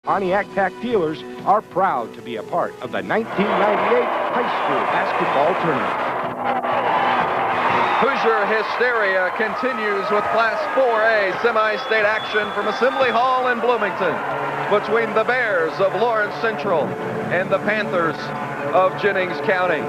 Pontiac Pack dealers are proud to be a part of the 1998 high school basketball tournament. Hoosier hysteria continues with Class 4A semi-state action from Assembly Hall in Bloomington between the Bears of Lawrence Central and the Panthers of Jennings County.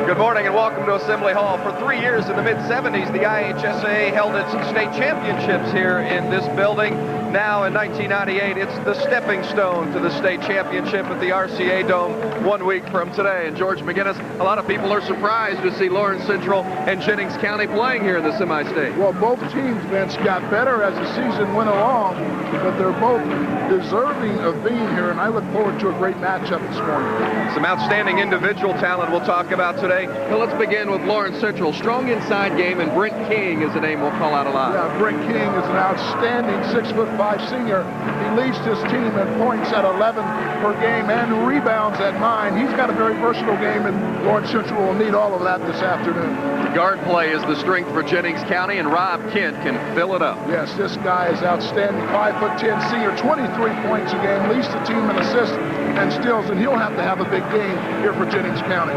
Good morning and welcome to Assembly Hall. For 3 years in the mid-70s, the IHSAA held its state championships here in this building. Now in 1998, it's the stepping stone to the state championship at the RCA Dome 1 week from today. And George McGinnis, a lot of people are surprised to see Lawrence Central and Jennings County playing here in the semi-state. Well, both teams, Vince, got better as the season went along, but they're both deserving of being here, and I look forward to a great matchup this morning. Some outstanding individual talent we'll talk about today. Well, let's begin with Lawrence Central. Strong inside game, and Brent King is a name we'll call out a lot. Yeah, Brent King is an outstanding 6'5" senior. He leads his team in points at 11 per game and rebounds at 9. He's got a very versatile game, and Lawrence Central will need all of that this afternoon. Guard play is the strength for Jennings County, and Rob Kent can fill it up. Yes, this guy is outstanding. 5'10" senior, 23 points a game, leads the team in assists and steals, and he'll have to have a big game here for Jennings County.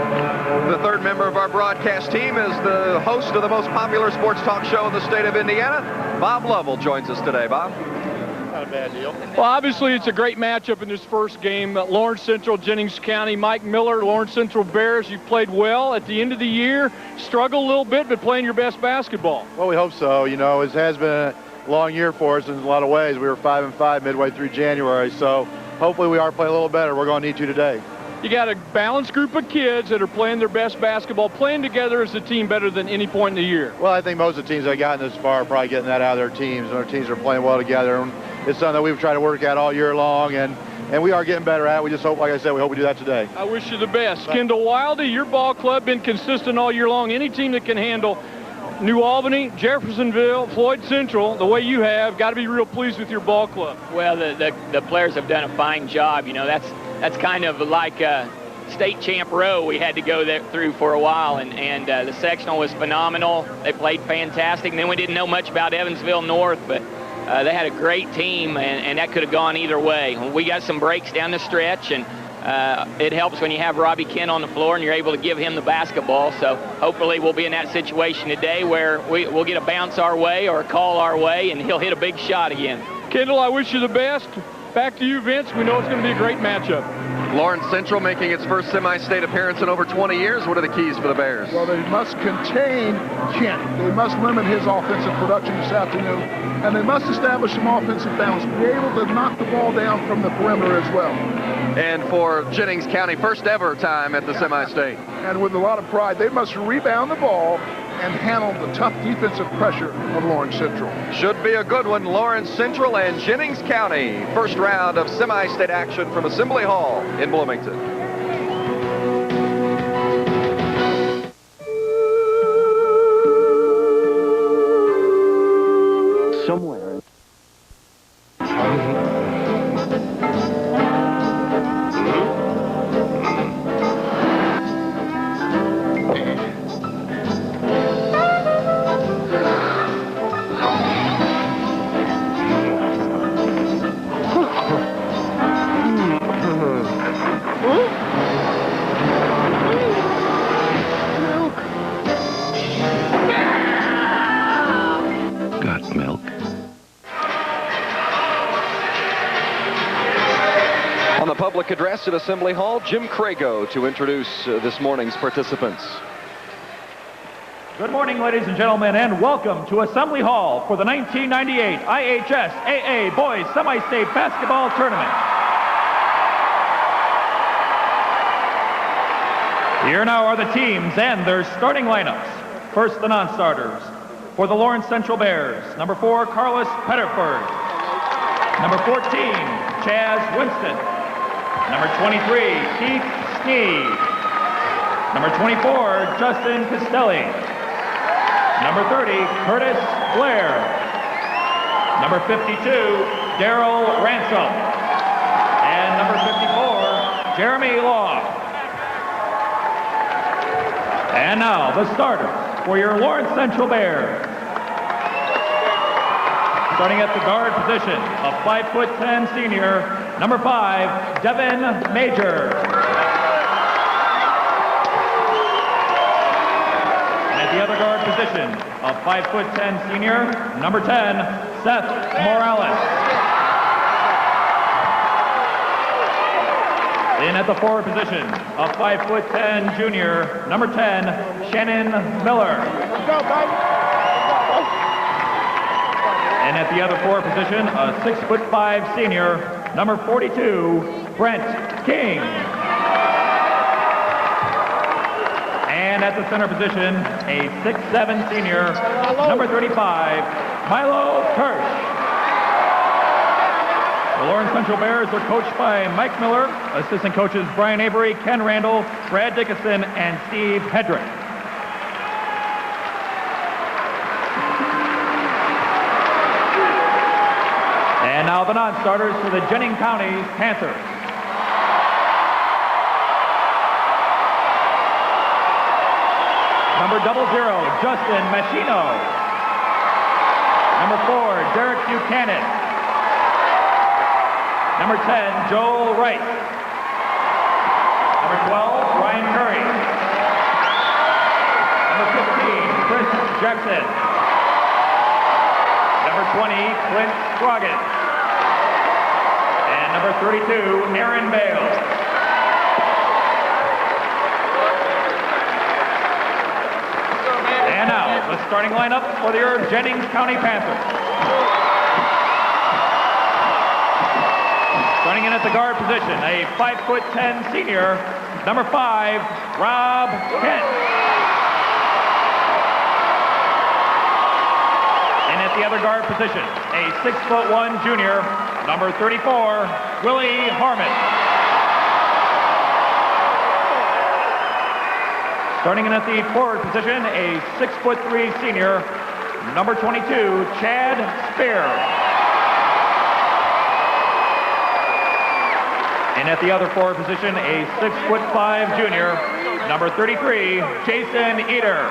The third member of our broadcast team is the host of the most popular sports talk show in the state of Indiana. Bob Lovell joins us today. Bob? Not a bad deal. Well, obviously it's a great matchup in this first game. Lawrence Central, Jennings County. Mike Miller, Lawrence Central Bears, you played well at the end of the year. Struggled a little bit, but playing your best basketball. Well, we hope so. You know, it has been a long year for us in a lot of ways. We were 5-5 midway through January, so hopefully we are playing a little better. We're going to need to today. You got a balanced group of kids that are playing their best basketball, playing together as a team better than any point in the year. Well, I think most of the teams that have gotten this far are probably getting that out of their teams, and our teams are playing well together. And it's something that we've tried to work at all year long, and we are getting better at it. We just hope, like I said, we hope we do that today. I wish you the best. Kendall Wildy, your ball club been consistent all year long. Any team that can handle New Albany, Jeffersonville, Floyd Central, the way you have, got to be real pleased with your ball club. Well, the players have done a fine job. You know, that's kind of like state champ row we had to go through for a while, and the sectional was phenomenal. They played fantastic, and then we didn't know much about Evansville North, but they had a great team, and that could have gone either way. We got some breaks down the stretch, and it helps when you have Robbie Kent on the floor and you're able to give him the basketball. So hopefully we'll be in that situation today where we'll get a bounce our way or a call our way, and he'll hit a big shot again. Kendall, I wish you the best. Back to you, Vince. We know it's going to be a great matchup. Lawrence Central making its first semi-state appearance in over 20 years. What are the keys for the Bears? Well, they must contain Kent. They must limit his offensive production this afternoon, and they must establish some offensive balance, be able to knock the ball down from the perimeter as well. And for Jennings County, first ever time at the semi-state. And with a lot of pride, they must rebound the ball and handle the tough defensive pressure of Lawrence Central. Should be a good one. Lawrence Central and Jennings County. First round of semi-state action from Assembly Hall in Bloomington. Somewhere. Public address at Assembly Hall, Jim Crago to introduce this morning's participants. Good morning, ladies and gentlemen, and welcome to Assembly Hall for the 1998 IHSAA Boys Semi-State Basketball Tournament. Here now are the teams and their starting lineups. First, the non-starters. For the Lawrence Central Bears, number 4, Carlos Petterford. Number 14, Chaz Winston. Number 23, Keith Sneed. Number 24, Justin Castelli. Number 30, Curtis Blair. Number 52, Daryl Ransom. And number 54, Jeremy Law. And now the starters for your Lawrence Central Bears. Starting at the guard position, a 5'10" senior, number 5, Devin Major. And at the other guard position, a 5'10" senior, number 10, Seth Morales. In at the forward position, a 5'10" junior, number 10, Shannon Miller. And at the other forward position, a 6'5" senior, number 42, Brent King. And at the center position, a 6'7" senior, number 35, Milo Kirsch. The Lawrence Central Bears are coached by Mike Miller, assistant coaches Brian Avery, Ken Randall, Brad Dickinson, and Steve Hedrick. And now the non-starters for the Jennings County Panthers. Number 00, Justin Machino. Number 4, Derek Buchanan. Number 10, Joel Wright. Number 12, Ryan Curry. Number 15, Chris Jackson. Number 20, Clint Scroggins. And number 32, Aaron Bale. And now, the starting lineup for your Jennings County Panthers. Starting in at the guard position, a 5'10" senior, number 5, Rob Kent. And at the other guard position, a 6'1" junior, number 34, Willie Harmon. Starting in at the forward position, a 6'3" senior, number 22, Chad Speer. And at the other forward position, a 6'5" junior, number 33, Jason Eder.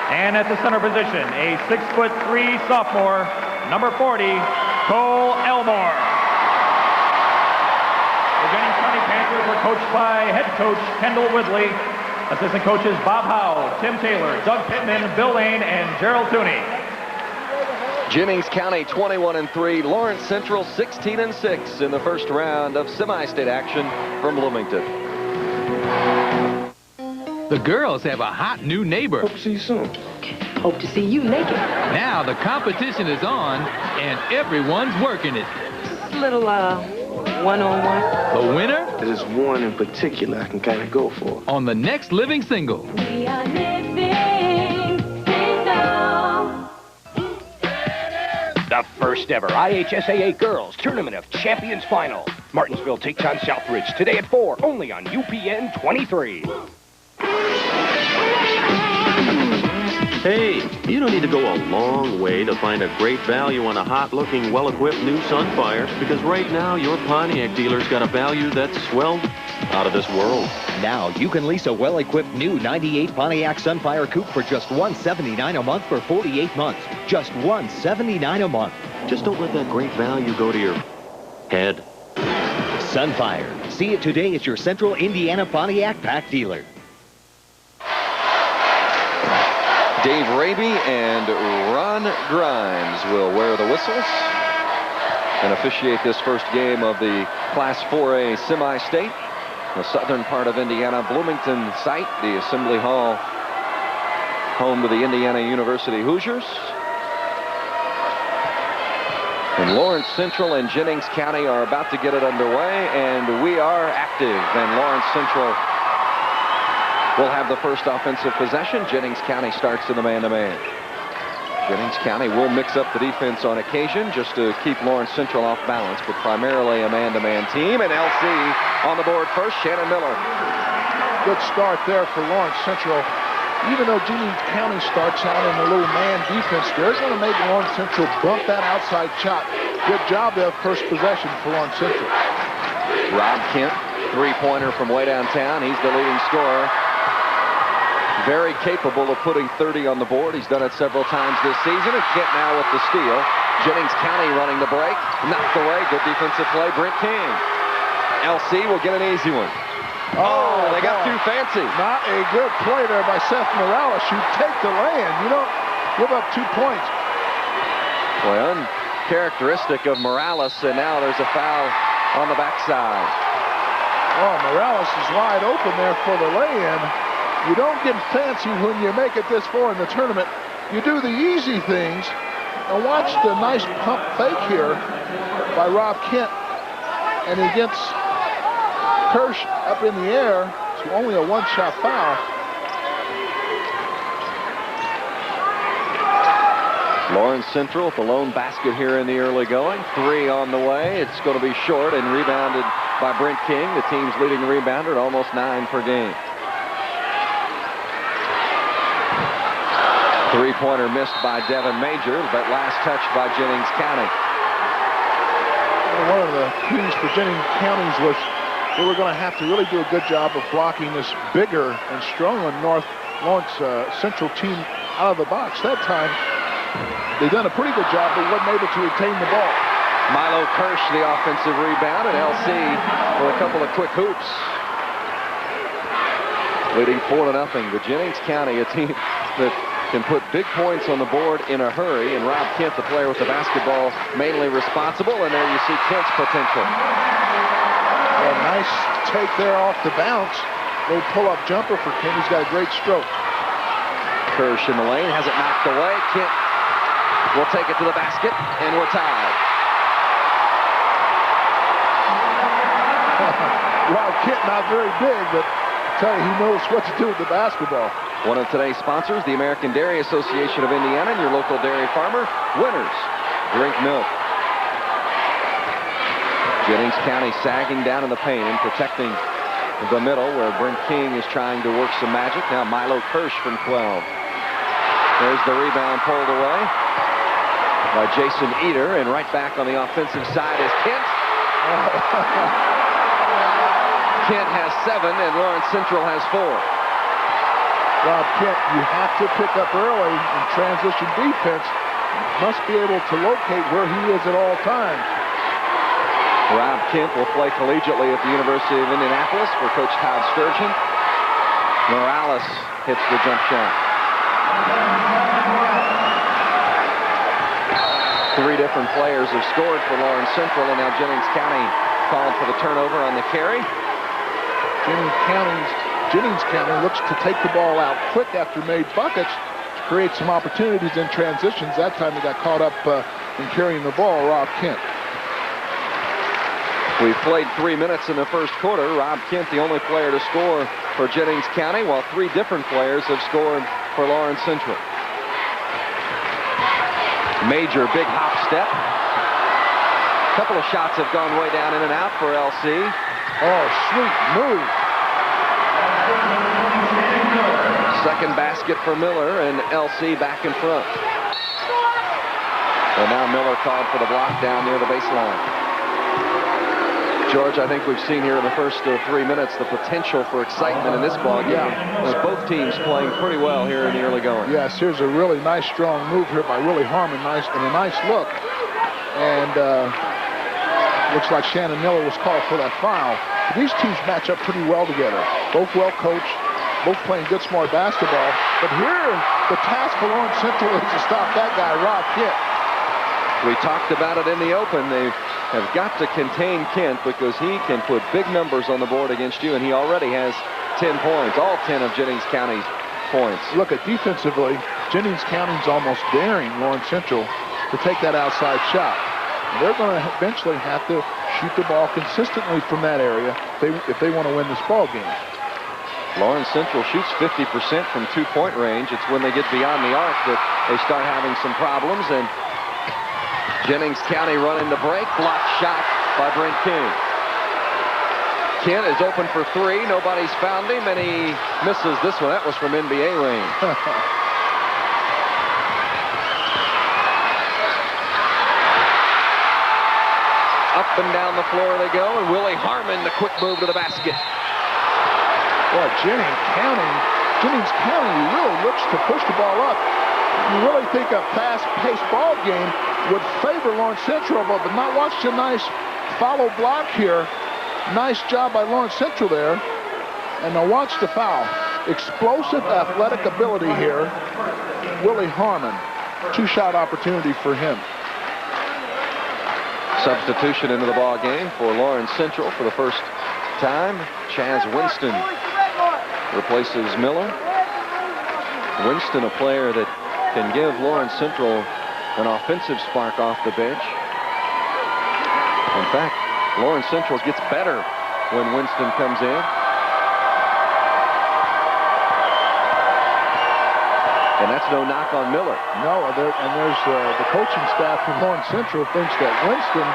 And at the center position, a 6'3" sophomore, number 40, Cole Elmore. The Jennings County Panthers are coached by head coach Kendall Whitley, assistant coaches Bob Howe, Tim Taylor, Doug Pittman, Bill Lane, and Gerald Tooney. Jennings County 21-3, Lawrence Central 16-6 in the first round of semi-state action from Bloomington. The girls have a hot new neighbor. Hope to see you soon. Hope to see you naked. Now the competition is on and everyone's working it. Just a little, one-on-one. The winner? There's one in particular I can kind of go for. On the next living single. We are living single. The first ever IHSAA Girls Tournament of Champions Final. Martinsville takes on Southridge today at 4, only on UPN 23. Hey, you don't need to go a long way to find a great value on a hot-looking, well-equipped new Sunfire, because right now your Pontiac dealer's got a value that's, well, out of this world. Now you can lease a well-equipped new 98 Pontiac Sunfire Coupe for just $179 a month for 48 months. Just $179 a month. Just don't let that great value go to your head. Sunfire. See it today at your Central Indiana Pontiac Pack dealer. Dave Raby and Ron Grimes will wear the whistles and officiate this first game of the Class 4A semi-state. The southern part of Indiana, Bloomington site, the Assembly Hall, home to the Indiana University Hoosiers. And Lawrence Central and Jennings County are about to get it underway, and we are active, and Lawrence Central will have the first offensive possession. Jennings County starts in the man-to-man. Jennings County will mix up the defense on occasion just to keep Lawrence Central off balance, but primarily a man-to-man team. And LC on the board first, Shannon Miller. Good start there for Lawrence Central. Even though Jennings County starts out in a little man defense, they're going to make Lawrence Central bump that outside shot. Good job there, first possession for Lawrence Central. Rob Kent, three-pointer from way downtown. He's the leading scorer Very capable of putting 30 on the board. He's done it several times this season. And Kent now with the steal. Jennings County running the break. Knocked away. Good defensive play. Brent King. LC will get an easy one. Oh, they got too fancy. Not a good play there by Seth Morales. You take the land. You don't give up 2 points. Boy, uncharacteristic of Morales, and now there's a foul on the backside. Oh, Morales is wide open there for the lay-in. You don't get fancy when you make it this far in the tournament. You do the easy things. And watch the nice pump fake here by Rob Kent. And he gets Kirsch up in the air to only a one-shot foul. Lawrence Central with the lone basket here in the early going. 3 on the way. It's going to be short and rebounded by Brent King, the team's leading rebounder at almost 9 per game. Three-pointer missed by Devin Major, but last touch by Jennings County. One of the keys for Jennings Counties was they were going to have to really do a good job of blocking this bigger and stronger Lawrence Central team out of the box. That time, they've done a pretty good job, but wasn't able to retain the ball. Milo Kirsch, the offensive rebound, and LC with a couple of quick hoops. Leading 4-0. The Jennings County, a team that can put big points on the board in a hurry, and Rob Kent, the player with the basketball, mainly responsible, and there you see Kent's potential. A nice take there off the bounce. Little pull-up jumper for Kent. He's got a great stroke. Kirsch in the lane, has it knocked away. Kent will take it to the basket, and we're tied. Rob Kent not very big, but I tell you, he knows what to do with the basketball. One of today's sponsors, the American Dairy Association of Indiana, and your local dairy farmer. Winners, drink milk. Jennings County sagging down in the paint and protecting the middle where Brent King is trying to work some magic. Now Milo Kirsch from 12. There's the rebound pulled away by Jason Eder, and right back on the offensive side is Kent. Kent has 7 and Lawrence Central has 4. Rob Kent, you have to pick up early in transition defense. Must be able to locate where he is at all times. Rob Kent will play collegiately at the University of Indianapolis for Coach Todd Sturgeon. Morales hits the jump shot. 3 different players have scored for Lawrence Central, and now Jennings County called for the turnover on the carry. Jennings County looks to take the ball out quick after made buckets to create some opportunities in transitions. That time he got caught up in carrying the ball, Rob Kent. We've played 3 minutes in the first quarter. Rob Kent, the only player to score for Jennings County, while 3 different players have scored for Lawrence Central. Major big hop step. A couple of shots have gone way down in and out for LC. Oh, sweet move. Second basket for Miller, and LC back in front. And now Miller called for the block down near the baseline. George, I think we've seen here in the first 3 minutes the potential for excitement in this ball game. With both teams playing pretty well here in the early going. Yes, here's a really nice, strong move here by Willie Harmon. And a nice look. And looks like Shannon Miller was called for that foul. These teams match up pretty well together. Both well coached, both playing good, smart basketball. But here, the task for Lawrence Central is to stop that guy, Rob Kent. We talked about it in the open. They have got to contain Kent because he can put big numbers on the board against you, and he already has 10 points, all 10 of Jennings County's points. Look at defensively, Jennings County's almost daring Lawrence Central to take that outside shot. And they're going to eventually have to shoot the ball consistently from that area if they want to win this ball game. Lawrence Central shoots 50% from 2-point range. It's when they get beyond the arc that they start having some problems, and Jennings County running the break. Blocked shot by Brent King. Kent is open for 3. Nobody's found him, and he misses this one. That was from NBA range. Up and down the floor they go, and Willie Harmon, the quick move to the basket. Well, Jennings County Jennings County really looks to push the ball up. You really think a fast-paced ball game would favor Lawrence Central, but now watch the nice follow block here. Nice job by Lawrence Central there. And now watch the foul. Explosive athletic ability here. Willie Harmon. Two-shot opportunity for him. Substitution into the ball game for Lawrence Central for the first time. Chaz Winston replaces Miller. Winston, a player that can give Lawrence Central an offensive spark off the bench. In fact, Lawrence Central gets better when Winston comes in. And that's no knock on Miller. No, and there's the coaching staff from Lawrence Central thinks that Winston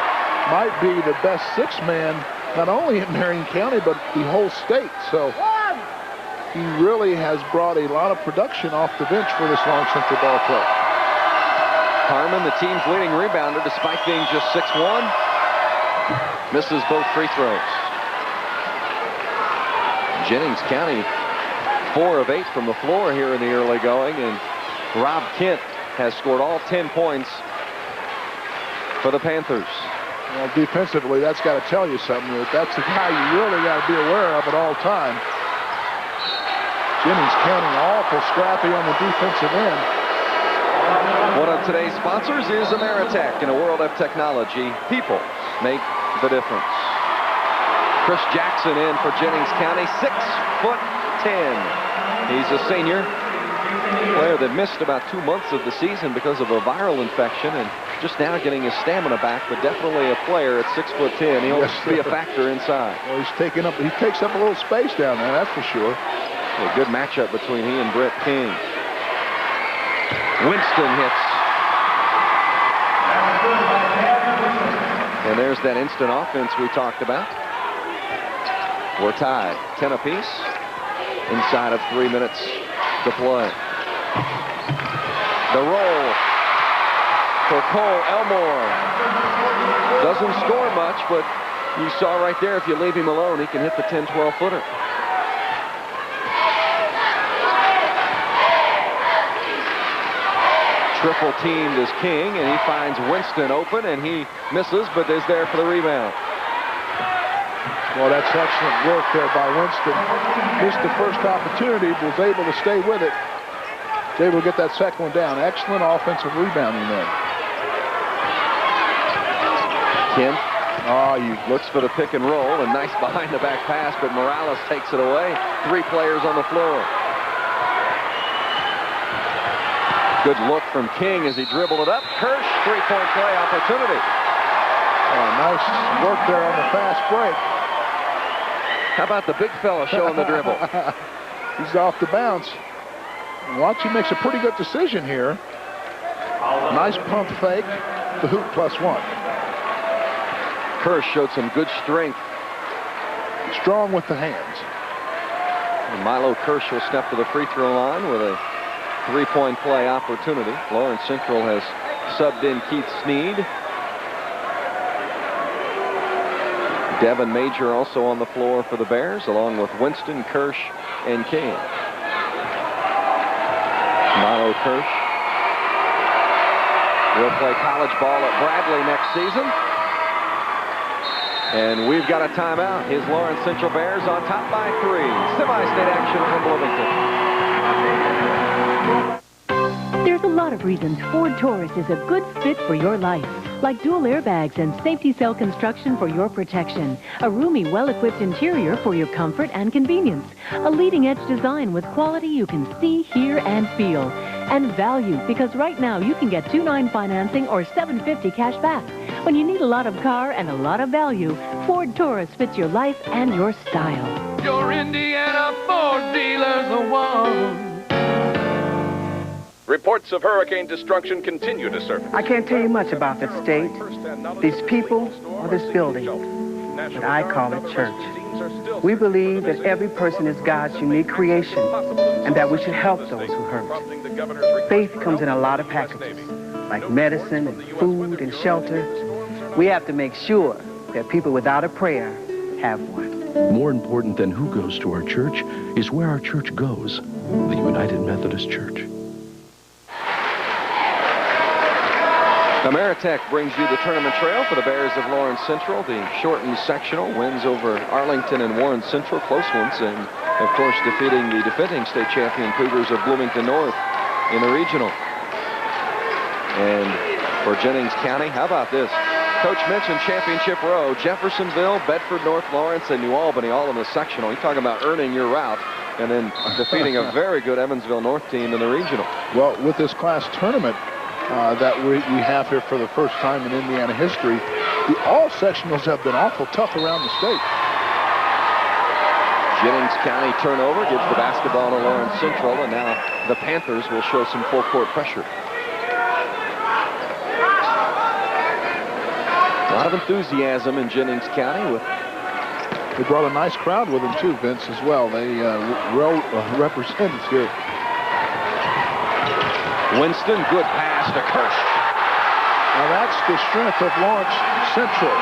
might be the best six-man, not only in Marion County, but the whole state. So he really has brought a lot of production off the bench for this Lawrence Central ball club. Harmon, the team's leading rebounder, despite being just 6'1", misses both free throws. Jennings County 4 of 8 from the floor here in the early going, and Rob Kent has scored all 10 points for the Panthers. Well, defensively, that's got to tell you something. That's the guy you really got to be aware of at all time. Jennings County awful scrappy on the defensive end. One of today's sponsors is Ameritech. In a world of technology, people make the difference. Chris Jackson in for Jennings County, 6'10". He's a senior player that missed about 2 months of the season because of a viral infection, and just now getting his stamina back, but definitely a player at 6'10". He'll be a factor inside. Well, he takes up a little space down there, that's for sure. A good matchup between he and Brett King. Winston hits. And there's that instant offense we talked about. We're tied, 10 apiece, inside of 3 minutes to play. The roll for Cole Elmore. Doesn't score much, but you saw right there, if you leave him alone, he can hit the 10-12 footer. Triple teamed is King, and he finds Winston open, and he misses, but is there for the rebound. Well, that's excellent work there by Winston. Missed the first opportunity, was able to stay with it. Was able to get that second one down. Excellent offensive rebounding there. Kent looks for the pick and roll, and nice behind-the-back pass, but Morales takes it away. 3 players on the floor. Good look from King as he dribbled it up. Kirsch, 3-point play opportunity. Nice work there on the fast break. How about the big fella showing the dribble? He's off the bounce. Watch, he makes a pretty good decision here. Nice pump fake. The hoop +1. Kirsch showed some good strength. Strong with the hands. And Milo Kirsch will step to the free throw line with a 3-point play opportunity. Lawrence Central has subbed in Keith Sneed. Devin Major also on the floor for the Bears, along with Winston, Kirsch, and King. Milo Kirsch will play college ball at Bradley next season. And we've got a timeout. His Lawrence Central Bears on top by 3. Semi-state action from Bloomington. There's a lot of reasons Ford Taurus is a good fit for your life. Like dual airbags and safety cell construction for your protection. A roomy, well-equipped interior for your comfort and convenience. A leading-edge design with quality you can see, hear, and feel. And value, because right now you can get 2.9 financing or $750 cash back. When you need a lot of car and a lot of value, Ford Taurus fits your life and your style. Your Indiana Ford dealers are one. Reports of hurricane destruction continue to surface. I can't tell you much about that state, these people, or this building, but I call it church. We believe that every person is God's unique creation and that we should help those who hurt. Faith comes in a lot of packages, like medicine and food and shelter. We have to make sure that people without a prayer have one. More important than who goes to our church is where our church goes. the United Methodist Church. Ameritech brings you the tournament trail for the Bears of Lawrence Central. The shortened sectional wins over Arlington and Warren Central, close ones, and of course defeating the defending state champion Cougars of Bloomington North in the regional. And for Jennings County, how about this? Coach mentioned championship row, Jeffersonville, Bedford North Lawrence, and New Albany all in the sectional. He's talking about earning your route and then defeating a very good Evansville North team in the regional. Well, with this class tournament that we have here for the first time in Indiana history, all sectionals have been awful tough around the state. Jennings County turnover gives the basketball to Lawrence Central, and now the Panthers will show some full court pressure. A lot of enthusiasm in Jennings County. They brought a nice crowd with them too, Vince, as well. They well represented here. Winston, good pass to Kirsch. Now that's the strength of Lawrence Central.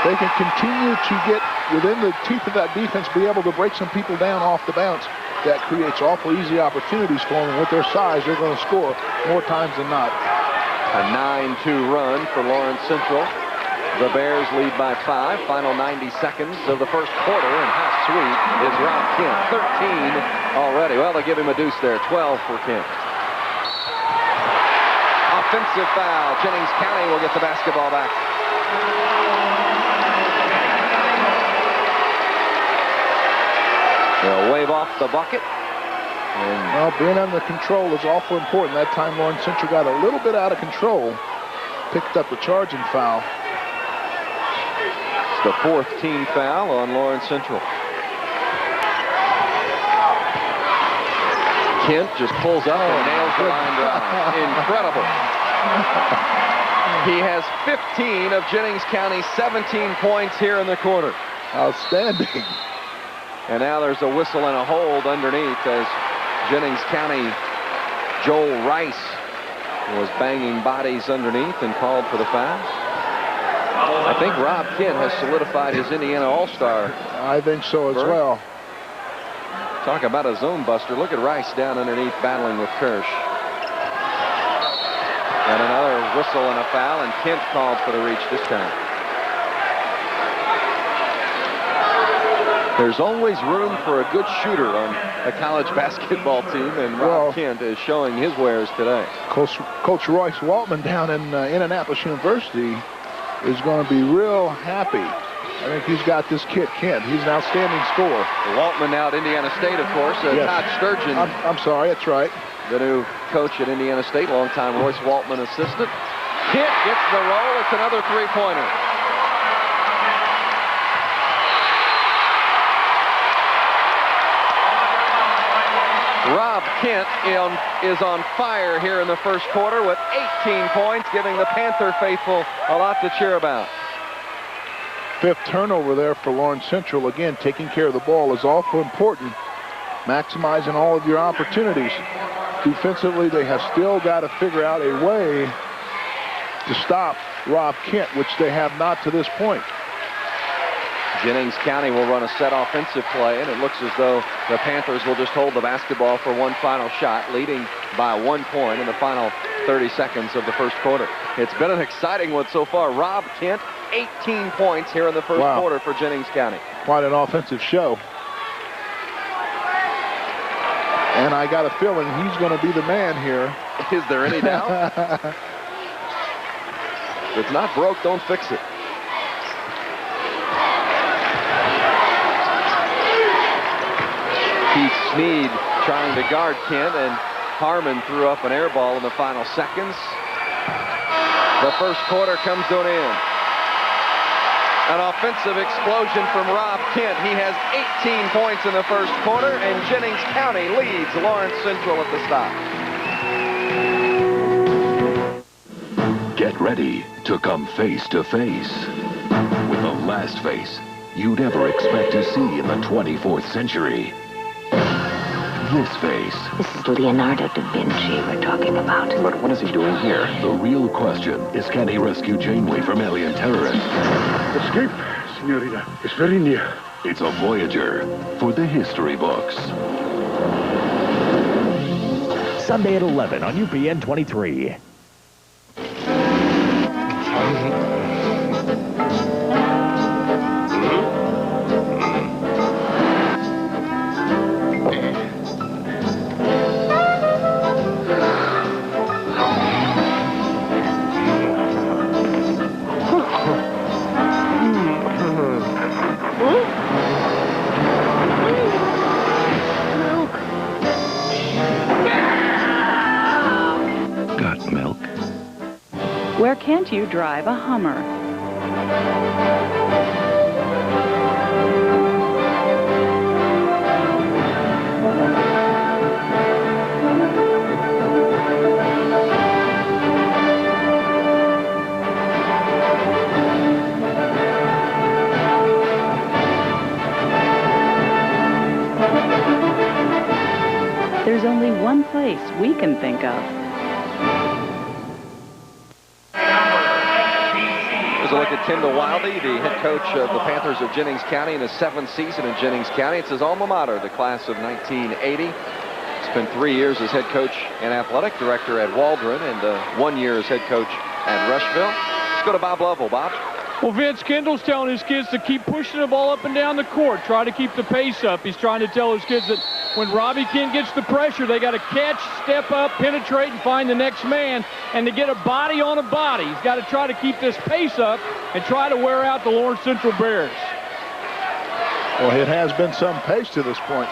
They can continue to get within the teeth of that defense, be able to break some people down off the bounce. That creates awful easy opportunities for them. With their size, they're going to score more times than not. A 9-2 run for Lawrence Central. The Bears lead by 5. Final 90 seconds of the first quarter, and how sweet is Rob Kent? 13 already. Well, they give him a deuce there. 12 for Kent. Offensive foul. Jennings County will get the basketball back. They'll wave off the bucket. Well, being under control is awful important. That time Lawrence Central got a little bit out of control. Picked up the charging foul. It's the 4th team foul on Lawrence Central. Kent just pulls up and nails the line drive. Incredible. He has 15 of Jennings County's 17 points here in the quarter. Outstanding. And now there's a whistle and a hold underneath as Jennings County, Joel Rice was banging bodies underneath and called for the foul. I think Rob Kent has solidified his Indiana All-Star. I think so as well. Talk about a zone buster. Look at Rice down underneath battling with Kirsch. And another whistle and a foul, and Kent called for the reach this time. There's always room for a good shooter on a college basketball team, and Rob Kent is showing his wares today. Coach Royce Waltman down in Indianapolis University is going to be real happy. I think he's got this kid, Kent. He's an outstanding scorer. Waltman now at Indiana State, of course. Yes. Todd Sturgeon. I'm sorry, that's right. The new coach at Indiana State, longtime Royce Waltman assistant. Kent gets the roll. It's another three-pointer. Rob Kent is on fire here in the first quarter with 18 points, giving the Panther faithful a lot to cheer about. 5th turnover there for Lawrence Central. Again, taking care of the ball is awful important. Maximizing all of your opportunities. Defensively, they have still got to figure out a way to stop Rob Kent, which they have not to this point. Jennings County will run a set offensive play, and it looks as though the Panthers will just hold the basketball for one final shot, leading by 1 point in the final 30 seconds of the first quarter. It's been an exciting one so far. Rob Kent, 18 points here in the first quarter for Jennings County. Quite an offensive show. And I got a feeling he's going to be the man here. Is there any doubt? If it's not broke, don't fix it. Keith Sneed trying to guard Kent, and Harmon threw up an air ball in the final seconds. The first quarter comes to an end. An offensive explosion from Rob Kent. He has 18 points in the first quarter, and Jennings County leads Lawrence Central at the stop. Get ready to come face to face with the last face you'd ever expect to see in the 24th century. This face. This is Leonardo da Vinci we're talking about. But what is he doing here? The real question is, can he rescue Janeway from alien terrorists? Escape, senorita, is very near. It's a Voyager for the history books. Sunday at 11 on UPN 23. Got milk? Where can't you drive a Hummer? There's only one place we can think of. Here's a look at Kendall Wildey, the head coach of the Panthers of Jennings County in his 7th season in Jennings County. It's his alma mater, the class of 1980. Spent 3 years as head coach and athletic director at Waldron and 1 year as head coach at Rushville. Let's go to Bob Lovell. Bob? Well, Vince Kendall's telling his kids to keep pushing the ball up and down the court. Try to keep the pace up. He's trying to tell his kids that when Robbie Kent gets the pressure, they got to catch, step up, penetrate, and find the next man. And to get a body on a body, he's got to try to keep this pace up and try to wear out the Lawrence Central Bears. Well, it has been some pace to this point.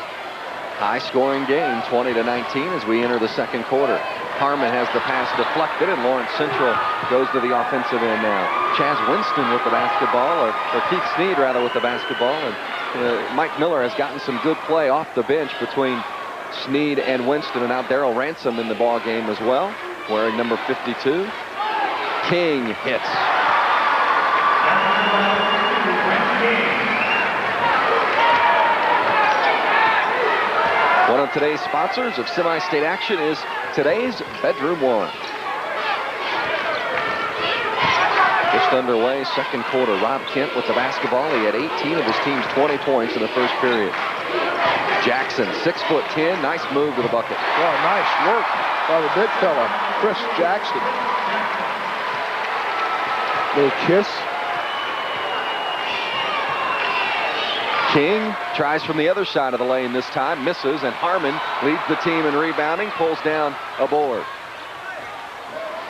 High-scoring game, 20-19 as we enter the second quarter. Harmon has the pass deflected, and Lawrence Central goes to the offensive end now. Chaz Winston with the basketball, or Keith Snead, rather, with the basketball. And Mike Miller has gotten some good play off the bench between Snead and Winston, and now Darrell Ransom in the ball game as well, wearing number 52. King hits. One of today's sponsors of semi-state action is today's Bedroom One. Just underway, second quarter. Rob Kent with the basketball. He had 18 of his team's 20 points in the first period. Jackson, 6'10", nice move to the bucket. Well, nice work by the big fella, Chris Jackson. Little kiss. King tries from the other side of the lane this time, misses, and Harmon leads the team in rebounding, pulls down a board.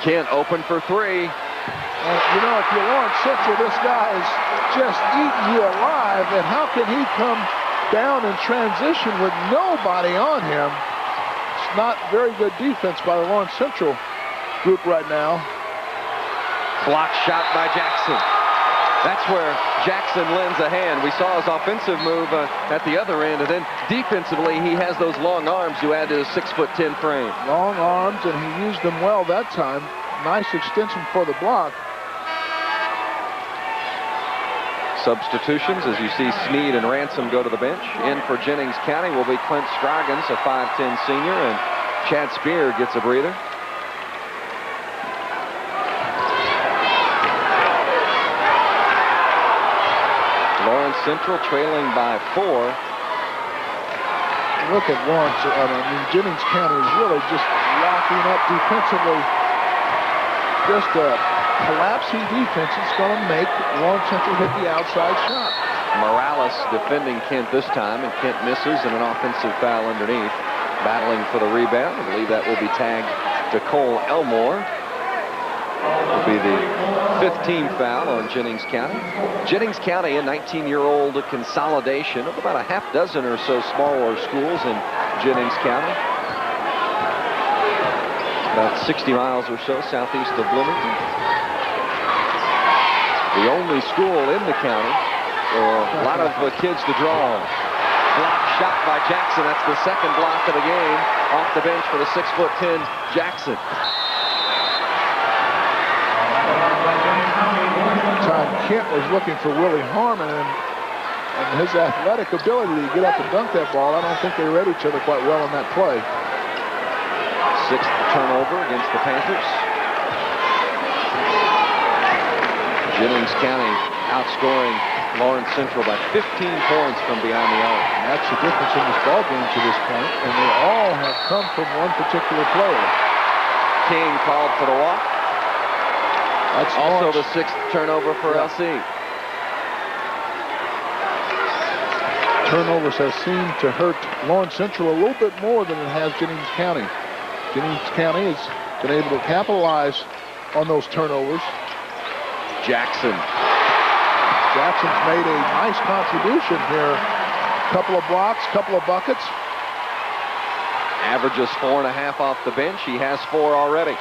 Kent open for three. And, you know, if you're Lawrence Central, this guy is just eating you alive, and how can he come down in transition with nobody on him? It's not very good defense by the Lawrence Central group right now. Block shot by Jackson. That's where Jackson lends a hand. We saw his offensive move at the other end, and then defensively he has those long arms to add to his 6'10" frame. Long arms, and he used them well that time. Nice extension for the block. Substitutions as you see Snead and Ransom go to the bench. In for Jennings County will be Clint Scroggins, a 5'10" senior, and Chad SPEER gets a breather. Lawrence Central trailing by 4. Look at Lawrence. I mean, Jennings County is really just locking up defensively. Just a collapsing defense is going to make Lawrence Central hit the outside shot. Morales defending Kent this time, and Kent misses, and an offensive foul underneath. Battling for the rebound. I believe that will be tagged to Cole Elmore. Will be the 15th foul on Jennings County. Jennings County, a 19-year-old consolidation of about a half dozen or so smaller schools in Jennings County. About 60 miles or so southeast of Bloomington. The only school in the county, so a lot of kids to draw on. Block shot by Jackson. That's the second block of the game. Off the bench for the 6'10" Jackson. Time Kent was looking for Willie Harmon, and his athletic ability to get up and dunk that ball, I don't think they read each other quite well in that play. 6th turnover against the Panthers. Jennings County outscoring Lawrence Central by 15 points from beyond the arc. And that's the difference in this ball game to this point, and they all have come from one particular player. King called for the walk. That's also Lawrence. the 6th turnover for LC. Turnovers have seemed to hurt Lawrence Central a little bit more than it has Jennings County. Jennings County has been able to capitalize on those turnovers. Jackson's made a nice contribution here. Couple of blocks, couple of buckets. Averages 4.5 off the bench. He has 4 already.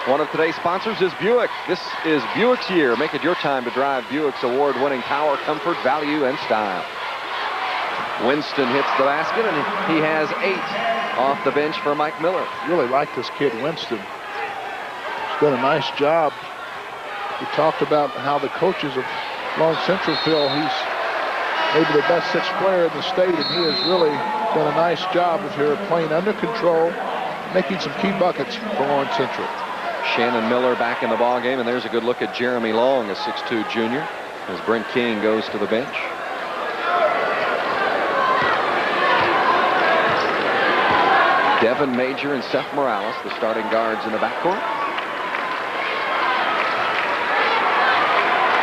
One of today's sponsors is Buick. This is Buick's year. Make it your time to drive Buick's award-winning power, comfort, value, and style. Winston hits the basket, and he has 8 off the bench for Mike Miller. Really like this kid, Winston. He's done a nice job. We talked about how the coaches of Lawrence Central feel he's maybe the best 6th player in the state, and he has really done a nice job of here playing under control, making some key buckets for Lawrence Central. Shannon Miller back in the ball game, and there's a good look at Jeremy Long, a 6'2 junior, as Brent King goes to the bench. Devin Major and Seth Morales, the starting guards in the backcourt.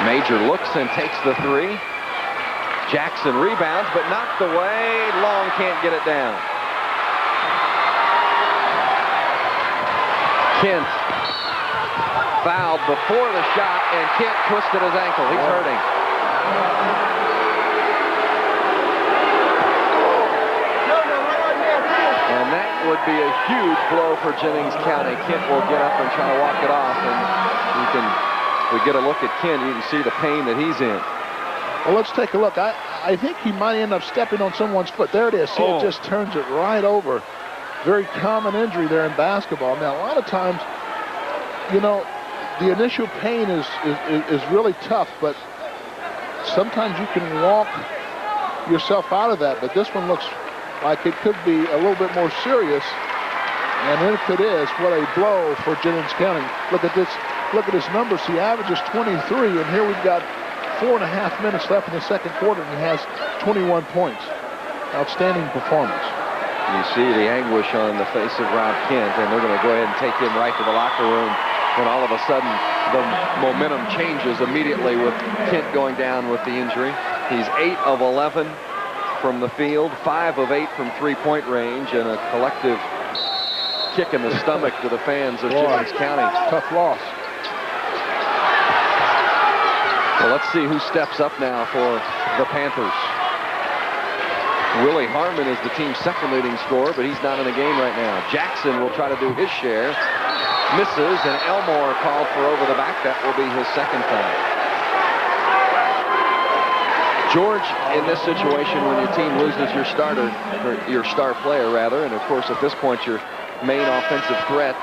Major looks and takes the 3. Jackson rebounds, but knocked away. Long can't get it down. Kent fouled before the shot, and Kent twisted his ankle. He's hurting. And that would be a huge blow for Jennings County. Kent will get up and try to walk it off, and we get a look at Kent. You can see the pain that he's in. Well, let's take a look. I think he might end up stepping on someone's foot. There it is. See, it just turns it right over. Very common injury there in basketball. Now, a lot of times, you know, the initial pain is really tough, but sometimes you can walk yourself out of that. But this one looks like it could be a little bit more serious. And if it is, what a blow for Jennings County. Look at this. Look at his numbers. He averages 23, and here we've got 4.5 minutes left in the 2nd quarter, and he has 21 points. Outstanding performance. You see the anguish on the face of Rob Kent, and they're going to go ahead and take him right to the locker room. And all of a sudden, the momentum changes immediately with Kent going down with the injury. He's 8 of 11 from the field, 5 of 8 from 3-point range, and a collective kick in the stomach to the fans of Jennings County. Tough loss. Well, let's see who steps up now for the Panthers. Willie Harmon is the team's 2nd leading scorer, but he's not in the game right now. Jackson will try to do his share. Misses, and Elmore called for over the back. That will be his 2nd foul. George, in this situation, when your team loses your starter, or your star player, rather, and of course at this point your main offensive threat,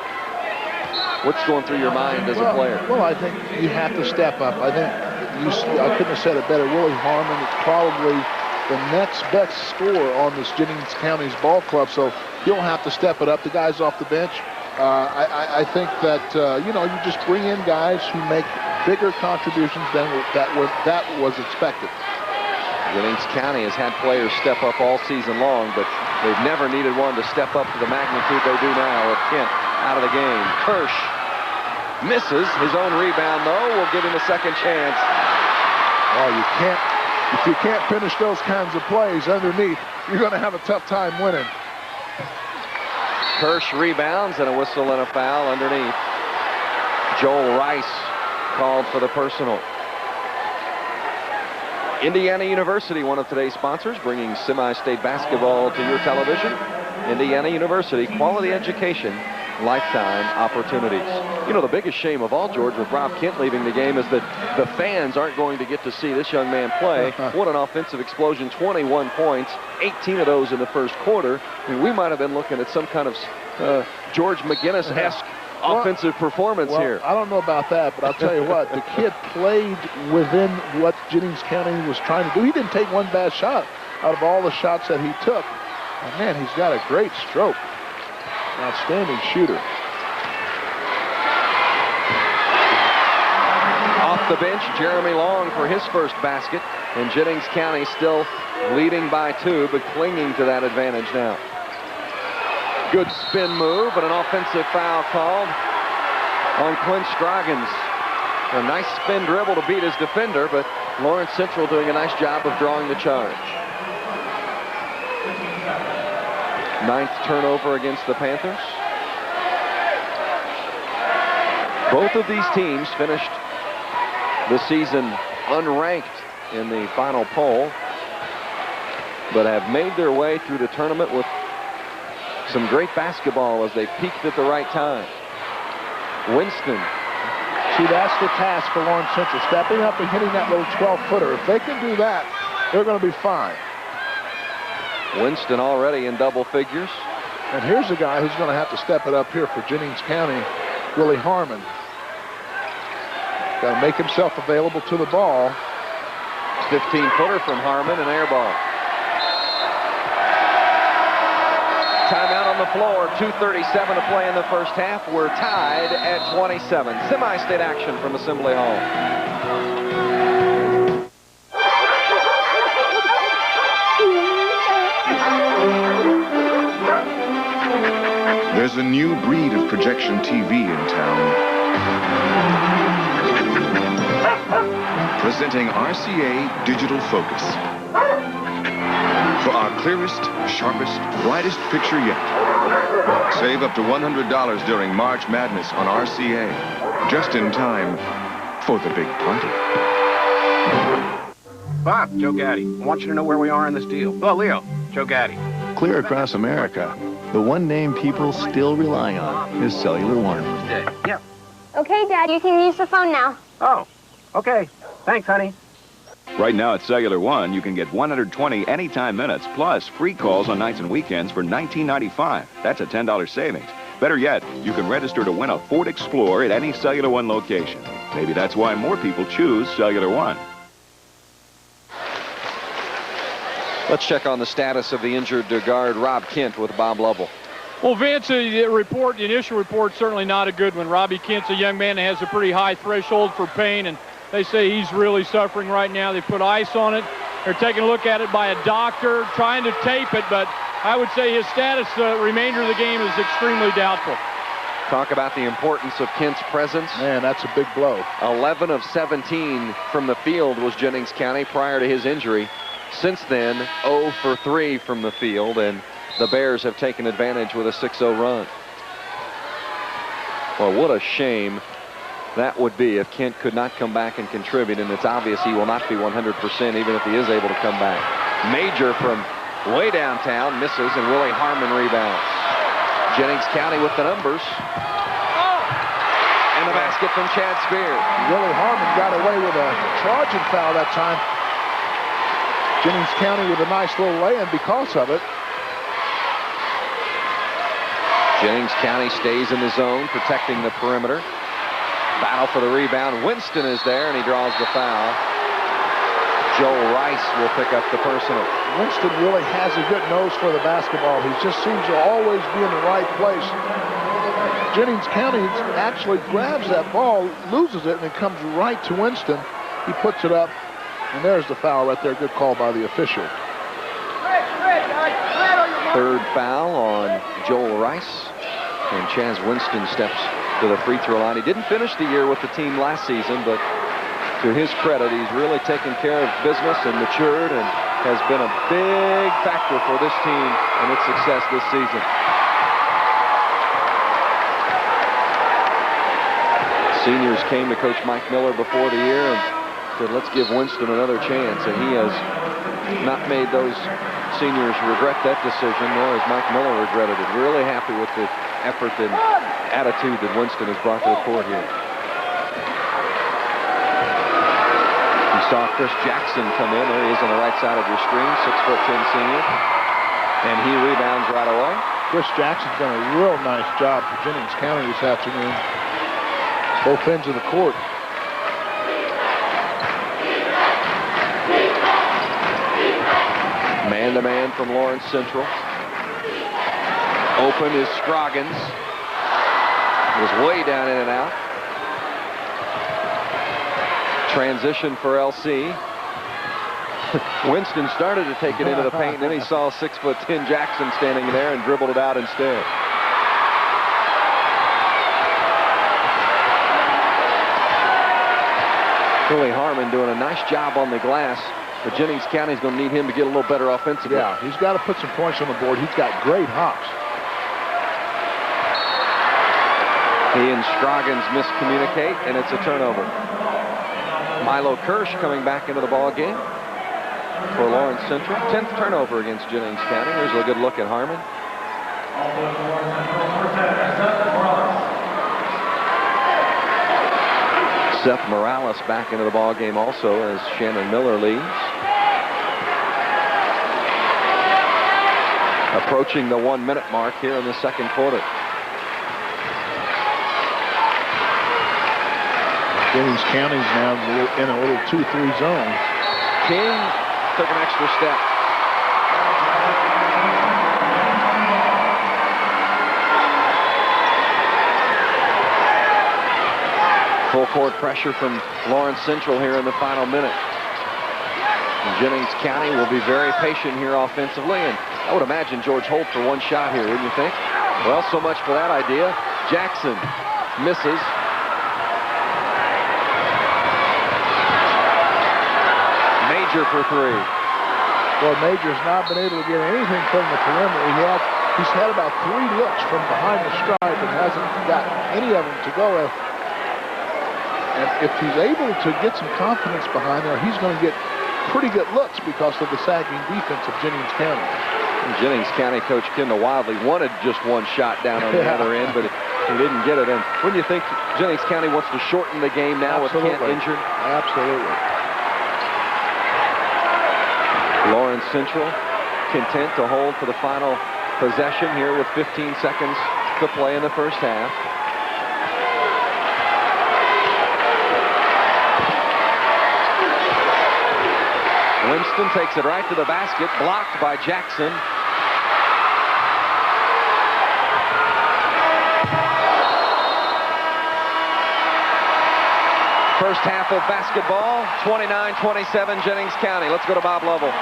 what's going through your mind as a player? Well, I think you have to step up. I think I couldn't have said it better. Willie Harmon is probably the next best scorer on this Jennings County's ball club, so he'll have to step it up. The guys off the bench, I think that, you know, you just bring in guys who make bigger contributions than that was expected. Jennings County has had players step up all season long, but they've never needed one to step up to the magnitude they do now with Kent out of the game. Kirsch misses his own rebound, though. We'll give him a 2nd chance. Oh, if you can't finish those kinds of plays underneath, you're going to have a tough time winning. Kirsch rebounds, and a whistle and a foul underneath. Joel Rice called for the personal. Indiana University, one of today's sponsors, bringing semi-state basketball to your television. Indiana University, quality education, lifetime opportunities. You know, the biggest shame of all, George, with Rob Kent leaving the game is that the fans aren't going to get to see this young man play. What an offensive explosion, 21 points, 18 of those in the 1st quarter. I mean, we might have been looking at some kind of George McGinnis-esque offensive performance here. I don't know about that, but I'll tell you what, the kid played within what Jennings County was trying to do. He didn't take one bad shot out of all the shots that he took. And man, he's got a great stroke. Outstanding shooter. Off the bench, Jeremy Long for his 1st basket. And Jennings County still leading by 2, but clinging to that advantage now. Good spin move, but an offensive foul called on Clint Scroggins. A nice spin dribble to beat his defender, but Lawrence Central doing a nice job of drawing the charge. 9th turnover against the Panthers. Both of these teams finished the season unranked in the final poll, but have made their way through the tournament with some great basketball as they peaked at the right time. Winston. See, that's the task for Lawrence Central, stepping up and hitting that little 12-footer. If they can do that, they're going to be fine. Winston already in double figures. And here's a guy who's going to have to step it up here for Jennings County, Willie Harmon. Got to make himself available to the ball. 15-footer from Harmon, an air ball. Timeout on the floor, 2:37 to play in the first half. We're tied at 27. Semi-state action from Assembly Hall. There's a new breed of projection TV in town. Presenting RCA Digital Focus. For our clearest, sharpest, brightest picture yet. Save up to $100 during March Madness on RCA. Just in time for the big party. Bob, Joe Gaddy. I want you to know where we are in this deal. Well, Leo, Joe Gaddy. Clear across America, the one name people still rely on is Cellular One. Yep. Okay, Dad, you can use the phone now. Oh, okay. Thanks, honey. Right now at Cellular One, you can get 120 anytime minutes, plus free calls on nights and weekends for $19.95. That's a $10 savings. Better yet, you can register to win a Ford Explorer at any Cellular One location. Maybe that's why more people choose Cellular One. Let's check on the status of the injured guard, Rob Kent, with Bob Lovell. Well, Vince, the initial report's certainly not a good one. Robbie Kent's a young man that has a pretty high threshold for pain, and they say he's really suffering right now. They put ice on it. They're taking a look at it by a doctor, trying to tape it, but I would say his status remainder of the game is extremely doubtful. Talk about the importance of Kent's presence. Man, that's a big blow. 11 of 17 from the field was Jennings County prior to his injury. Since then, 0 for 3 from the field, and the Bears have taken advantage with a 6-0 run. Well, what a shame that would be if Kent could not come back and contribute, and it's obvious he will not be 100% even if he is able to come back. Major from way downtown misses, and Willie Harmon rebounds. Jennings County with the numbers. And the basket from Chad Speer. Willie Harmon got away with a charging foul that time. Jennings County with a nice little lay-in because of it. Jennings County stays in the zone, protecting the perimeter. Battle for the rebound. Winston is there, and he draws the foul. Joel Rice will pick up the personal. Winston really has a good nose for the basketball. He just seems to always be in the right place. Jennings County actually grabs that ball, loses it, and it comes right to Winston. He puts it up, and there's the foul right there. Good call by the official. Third foul on Joel Rice, and Chaz Winston steps to the free throw line. He didn't finish the year with the team last season, but to his credit, he's really taken care of business and matured and has been a big factor for this team and its success this season. Seniors came to Coach Mike Miller before the year and said, let's give Winston another chance, and he has not made those seniors regret that decision, nor has Mike Miller regretted it. Really happy with the effort and attitude that Winston has brought to the court here. You saw Chris Jackson come in. There he is on the right side of your screen, 6'10" senior, and he rebounds right away. Chris Jackson's done a real nice job for Jennings County this afternoon. Both ends of the court. Man-to-man from Lawrence Central. Open is Scroggins. Was way down in and out. Transition for LC. Winston started to take it into the paint, and then he saw 6'10" Jackson standing there and dribbled it out instead. Willie Harmon doing a nice job on the glass, but Jennings County's going to need him to get a little better offensively. Yeah, he's got to put some points on the board. He's got great hops. He and Scroggins miscommunicate, and it's a turnover. Milo Kirsch coming back into the ball game for Lawrence Central. 10th turnover against Jennings County. Here's a good look at Harmon. Seth Morales back into the ball game also as Shannon Miller leads. Approaching the 1-minute mark here in the second quarter. Jennings County's now in a little 2-3 zone. King took an extra step. Full court pressure from Lawrence Central here in the final minute. And Jennings County will be very patient here offensively, and I would imagine George Holt for one shot here, wouldn't you think? Well, so much for that idea. Jackson misses. Major for three. Well, Major's not been able to get anything from the perimeter. He's had about 3 looks from behind the stripe and hasn't got any of them to go. And if he's able to get some confidence behind there, he's going to get pretty good looks because of the sagging defense of Jennings County. And Jennings County coach Kendall Wadley wanted just one shot down on the other end, but he didn't get it. And wouldn't you think Jennings County wants to shorten the game now with Kent injured? Absolutely. Lawrence Central content to hold for the final possession here with 15 seconds to play in the first half. Winston takes it right to the basket, blocked by Jackson. First half of basketball, 29-27 Jennings County. Let's go to Bob Lovell.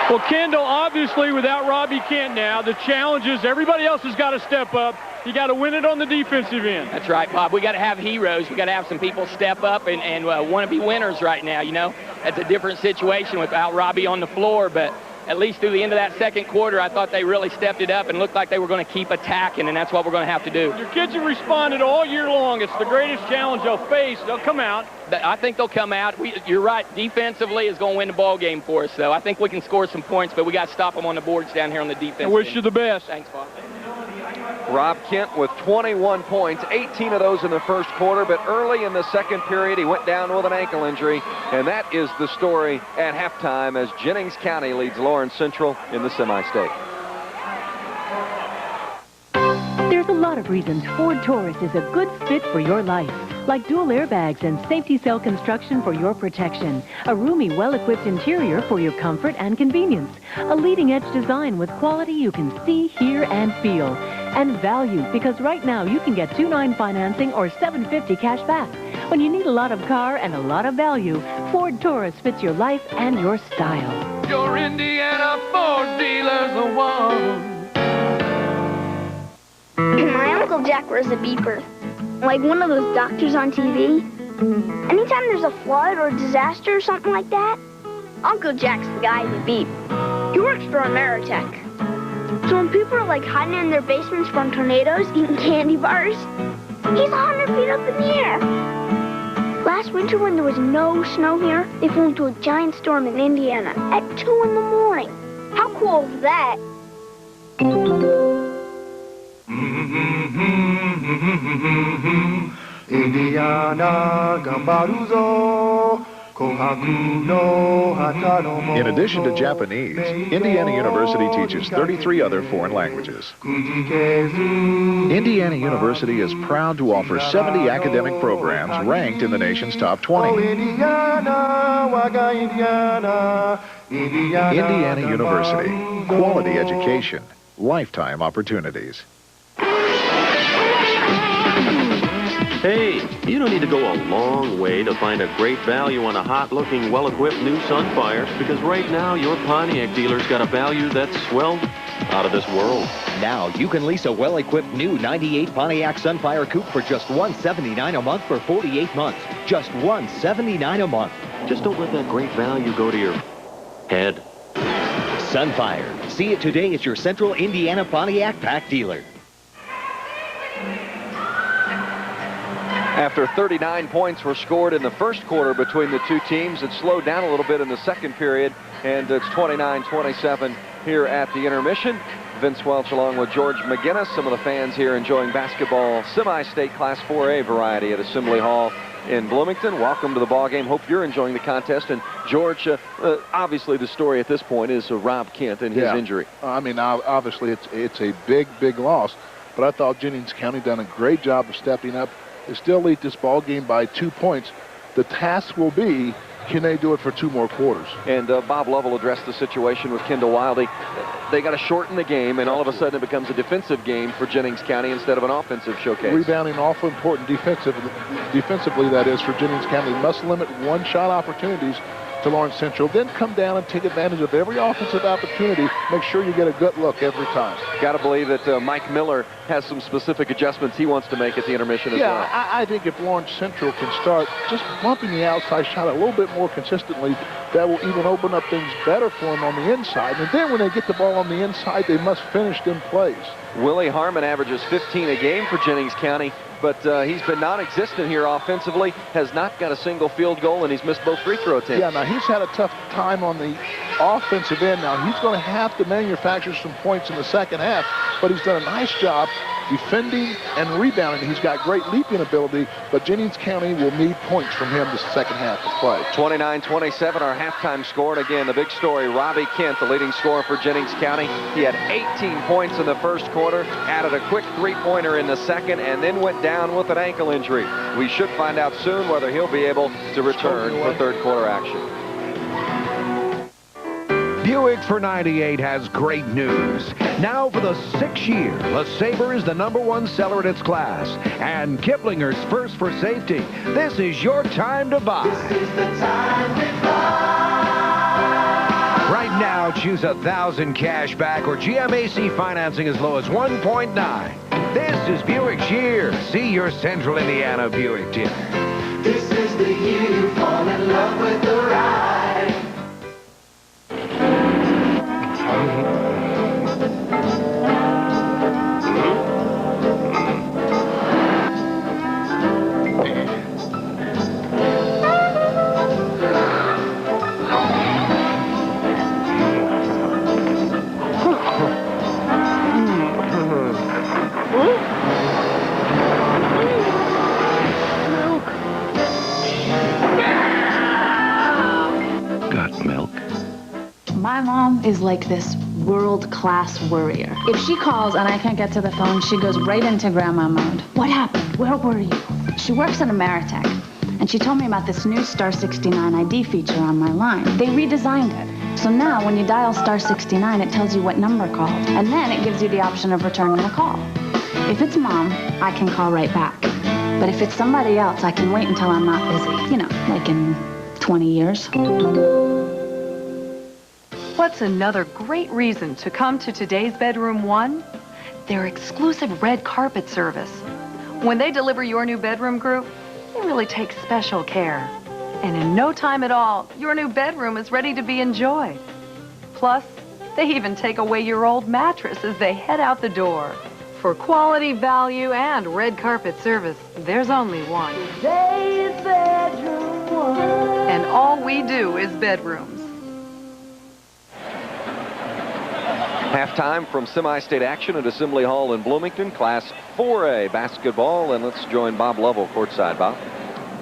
Well, Kendall, obviously, without Robbie Kent now, the challenge is everybody else has got to step up. You got to win it on the defensive end. That's right, Bob. We got to have heroes. We got to have some people step up and want to be winners right now. You know, that's a different situation without Robbie on the floor, but at least through the end of that second quarter, I thought they really stepped it up and looked like they were going to keep attacking, and that's what we're going to have to do. Your kids have responded all year long. It's the greatest challenge they'll face. They'll come out. I think they'll come out. You're right. Defensively is going to win the ball game for us, so I think we can score some points, but we got to stop them on the boards down here on the defense. I wish you the best. Thanks, Bob. Rob Kent with 21 points, 18 of those in the first quarter, but early in the second period, he went down with an ankle injury, and that is the story at halftime as Jennings County leads Lawrence Central in the semi-state. There's a lot of reasons Ford Taurus is a good fit for your life, like dual airbags and safety cell construction for your protection, a roomy, well-equipped interior for your comfort and convenience, a leading-edge design with quality you can see, hear, and feel, and value, because right now you can get 2.9 financing or $750 cash back. When you need a lot of car and a lot of value, Ford Taurus fits your life and your style. Your Indiana Ford dealer's the one. My Uncle Jack wears a beeper, like one of those doctors on TV. Anytime there's a flood or a disaster or something like that, Uncle Jack's the guy to beep. He works for Ameritech. So when people are like hiding in their basements from tornadoes, eating candy bars, he's 100 feet up in the air. Last winter when there was no snow here, they flew into a giant storm in Indiana at 2 in the morning. How cool is that? Indiana gambaruzo. In addition to Japanese, Indiana University teaches 33 other foreign languages. Indiana University is proud to offer 70 academic programs ranked in the nation's top 20. Indiana University, quality education, lifetime opportunities. Hey, You don't need to go a long way to find a great value on a hot-looking, well-equipped new Sunfire, because right now your Pontiac dealer's got a value that's, well, out of this world. Now you can lease a well-equipped new 98 Pontiac Sunfire Coupe for just $179 a month for 48 months. Just $179 a month. Just don't let that great value go to your head. Sunfire. See it today at your Central Indiana Pontiac Pack dealer. After 39 points were scored in the first quarter between the two teams, it slowed down a little bit in the second period, and it's 29-27 here at the intermission. Vince Welch along with George McGinnis, some of the fans here enjoying basketball semi-state Class 4A variety at Assembly Hall in Bloomington. Welcome to the ball game. Hope you're enjoying the contest. And George, obviously the story at this point is Rob Kent and his injury. I mean, obviously it's a big loss, but I thought Jennings County done a great job of stepping up. They still lead this ball game by 2 points. The task will be, can they do it for 2 more quarters? And Bob Lovell addressed the situation with Kendall Wildey. They got to shorten the game, and all of a sudden it becomes a defensive game for Jennings County instead of an offensive showcase. Rebounding awful important defensively, that is, for Jennings County. They must limit one-shot opportunities to Lawrence Central, then come down and take advantage of every offensive opportunity. Make sure you get a good look every time. Got to believe that Mike Miller has some specific adjustments he wants to make at the intermission as well. Yeah, I think if Lawrence Central can start just bumping the outside shot a little bit more consistently, that will even open up things better for them on the inside. And then when they get the ball on the inside, they must finish them plays. Willie Harmon averages 15 a game for Jennings County, but he's been non-existent here offensively, has not got a single field goal, and he's missed both free throw attempts. Yeah, now he's had a tough time on the offensive end. Now he's going to have to manufacture some points in the second half, but he's done a nice job defending and rebounding. He's got great leaping ability, but Jennings County will need points from him this second half of play. 29-27, our halftime score, and again, the big story, Robbie Kent, the leading scorer for Jennings County. He had 18 points in the first quarter, added a quick three-pointer in the second, and then went down with an ankle injury. We should find out soon whether he'll be able to return for third quarter action. Buick for 98 has great news. Now for the 6th year, LeSabre is the #1 seller in its class, and Kiplinger's first for safety. This is your time to buy. This is the time to buy. Right now, choose $1,000 cash back or GMAC financing as low as 1.9. This is Buick's year. See your Central Indiana Buick dealer. This is the year you fall in love with the ride. My mom is like this world-class worrier. If she calls and I can't get to the phone, she goes right into grandma mode. What happened? Where were you? She works at Ameritech, and she told me about this new Star 69 ID feature on my line. They redesigned it. So now when you dial Star 69, it tells you what number called, and then it gives you the option of returning the call. If it's mom, I can call right back. But if it's somebody else, I can wait until I'm not busy. You know, like in 20 years. What's another great reason to come to today's Bedroom 1? Their exclusive red carpet service. When they deliver your new bedroom group, they really take special care. And in no time at all, your new bedroom is ready to be enjoyed. Plus, they even take away your old mattress as they head out the door. For quality, value, and red carpet service, there's only one. Today's Bedroom 1. And all we do is bedrooms. Halftime from semi-state action at Assembly Hall in Bloomington, Class 4A basketball, and let's join Bob Lovell courtside. Bob.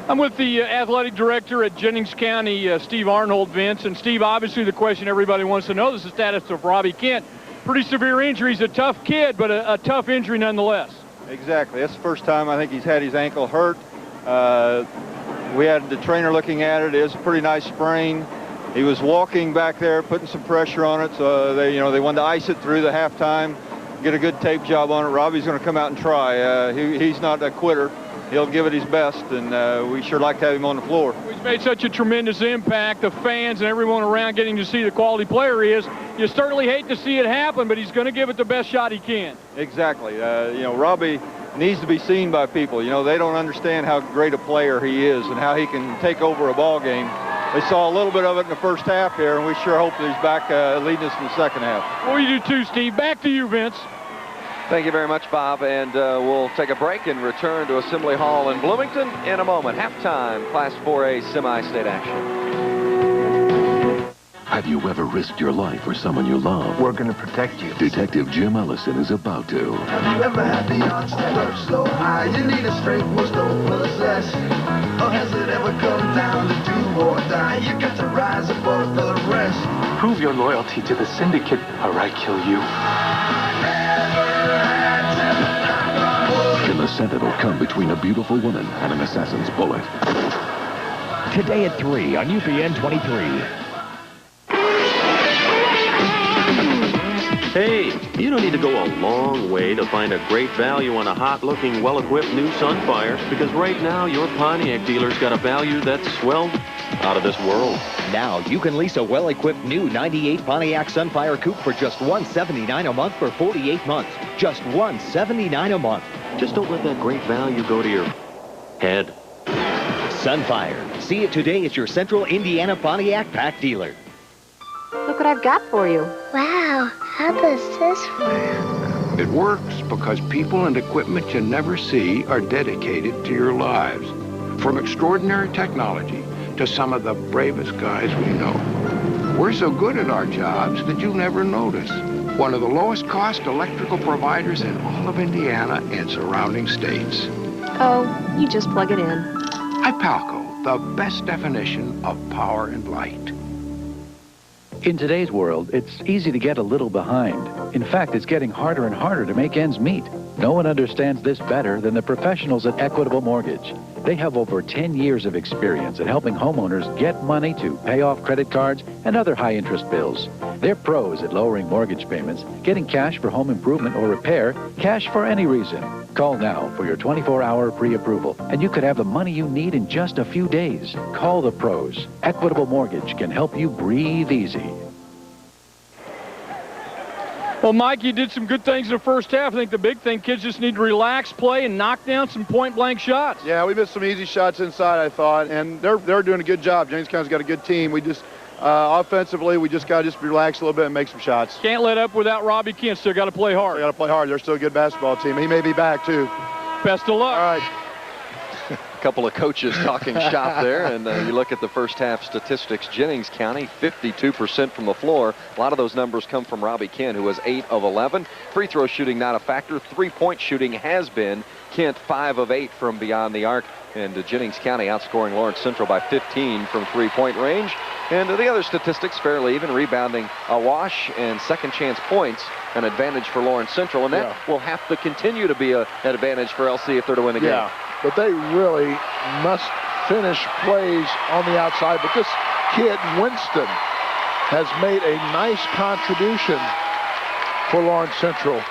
I'm with the athletic director at Jennings County, Steve Arnold, Vince. And Steve, obviously the question everybody wants to know is the status of Robbie Kent. Pretty severe injury. He's a tough kid, but a tough injury nonetheless. Exactly. That's the first time I think he's had his ankle hurt. We had the trainer looking at it. It is a pretty nice sprain. He was walking back there, putting some pressure on it, so they wanted to ice it through the halftime, get a good tape job on it. Robbie's going to come out and try. He's not a quitter. he'll give it his best, and we sure like to have him on the floor. He's made such a tremendous impact. The fans and everyone around getting to see the quality player he is. You certainly hate to see it happen, but he's going to give it the best shot he can. Exactly. You know, Robbie needs to be seen by people. You know, they don't understand how great a player he is and how he can take over a ball game. They saw a little bit of it in the first half here, and we sure hope that he's back leading us in the second half. Well, you do too, Steve. Back to you, Vince. Thank you very much, Bob, and we'll take a break and return to Assembly Hall in Bloomington in a moment. Halftime, Class 4A semi-state action. Have you ever risked your life for someone you love? We're going to protect you. Detective Jim Ellison is about to. Have you ever had the odds perch so high you need a straight most don't possess? Or has it ever come down to do or die? You got to rise above the rest. Prove your loyalty to the syndicate, or I kill you. Can the Sentinel come between a beautiful woman and an assassin's bullet? Today at 3 on UPN 23. Hey, you don't need to go a long way to find a great value on a hot-looking, well-equipped new Sunfire, because right now your Pontiac dealer's got a value that's, well, out of this world. Now you can lease a well-equipped new 98 Pontiac Sunfire Coupe for just $179 a month for 48 months. Just $179 a month. Just don't let that great value go to your head. Sunfire. See it today at your Central Indiana Pontiac Pack dealer. Look what I've got for you. Wow, how does this work? It works because people and equipment you never see are dedicated to your lives. From extraordinary technology to some of the bravest guys we know. We're so good at our jobs that you'll never notice. One of the lowest cost electrical providers in all of Indiana and surrounding states. Oh, you just plug it in. Ipalco, the best definition of power and light. In today's world, it's easy to get a little behind. In fact, it's getting harder and harder to make ends meet. No one understands this better than the professionals at Equitable Mortgage. They have over 10 years of experience at helping homeowners get money to pay off credit cards and other high-interest bills. They're pros at lowering mortgage payments, getting cash for home improvement or repair, cash for any reason. Call now for your 24-hour pre-approval, and you could have the money you need in just a few days. Call the pros. Equitable Mortgage can help you breathe easy. Well, Mike, you did some good things in the first half. I think the big thing, kids just need to relax, play, and knock down some point-blank shots. Yeah, we missed some easy shots inside, I thought, and they're doing a good job. Jennings County's got a good team. We just, offensively, we just got to relax a little bit and make some shots. Can't let up without Robbie Kent. Still got to play hard. They got to play hard. They're still a good basketball team. He may be back, too. Best of luck. All right. A couple of coaches talking shop there, and you look at the first half statistics. Jennings County, 52% from the floor. A lot of those numbers come from Robbie Kent, who was 8 of 11. Free throw shooting not a factor. Three-point shooting has been. Kent 5 of 8 from beyond the arc, and Jennings County outscoring Lawrence Central by 15 from three-point range. And the other statistics fairly even. Rebounding a wash and second chance points, an advantage for Lawrence Central, and that will have to continue to be an advantage for LC if they're to win the game. Yeah, but they really must finish plays on the outside. But this kid, Winston, has made a nice contribution for Lawrence Central.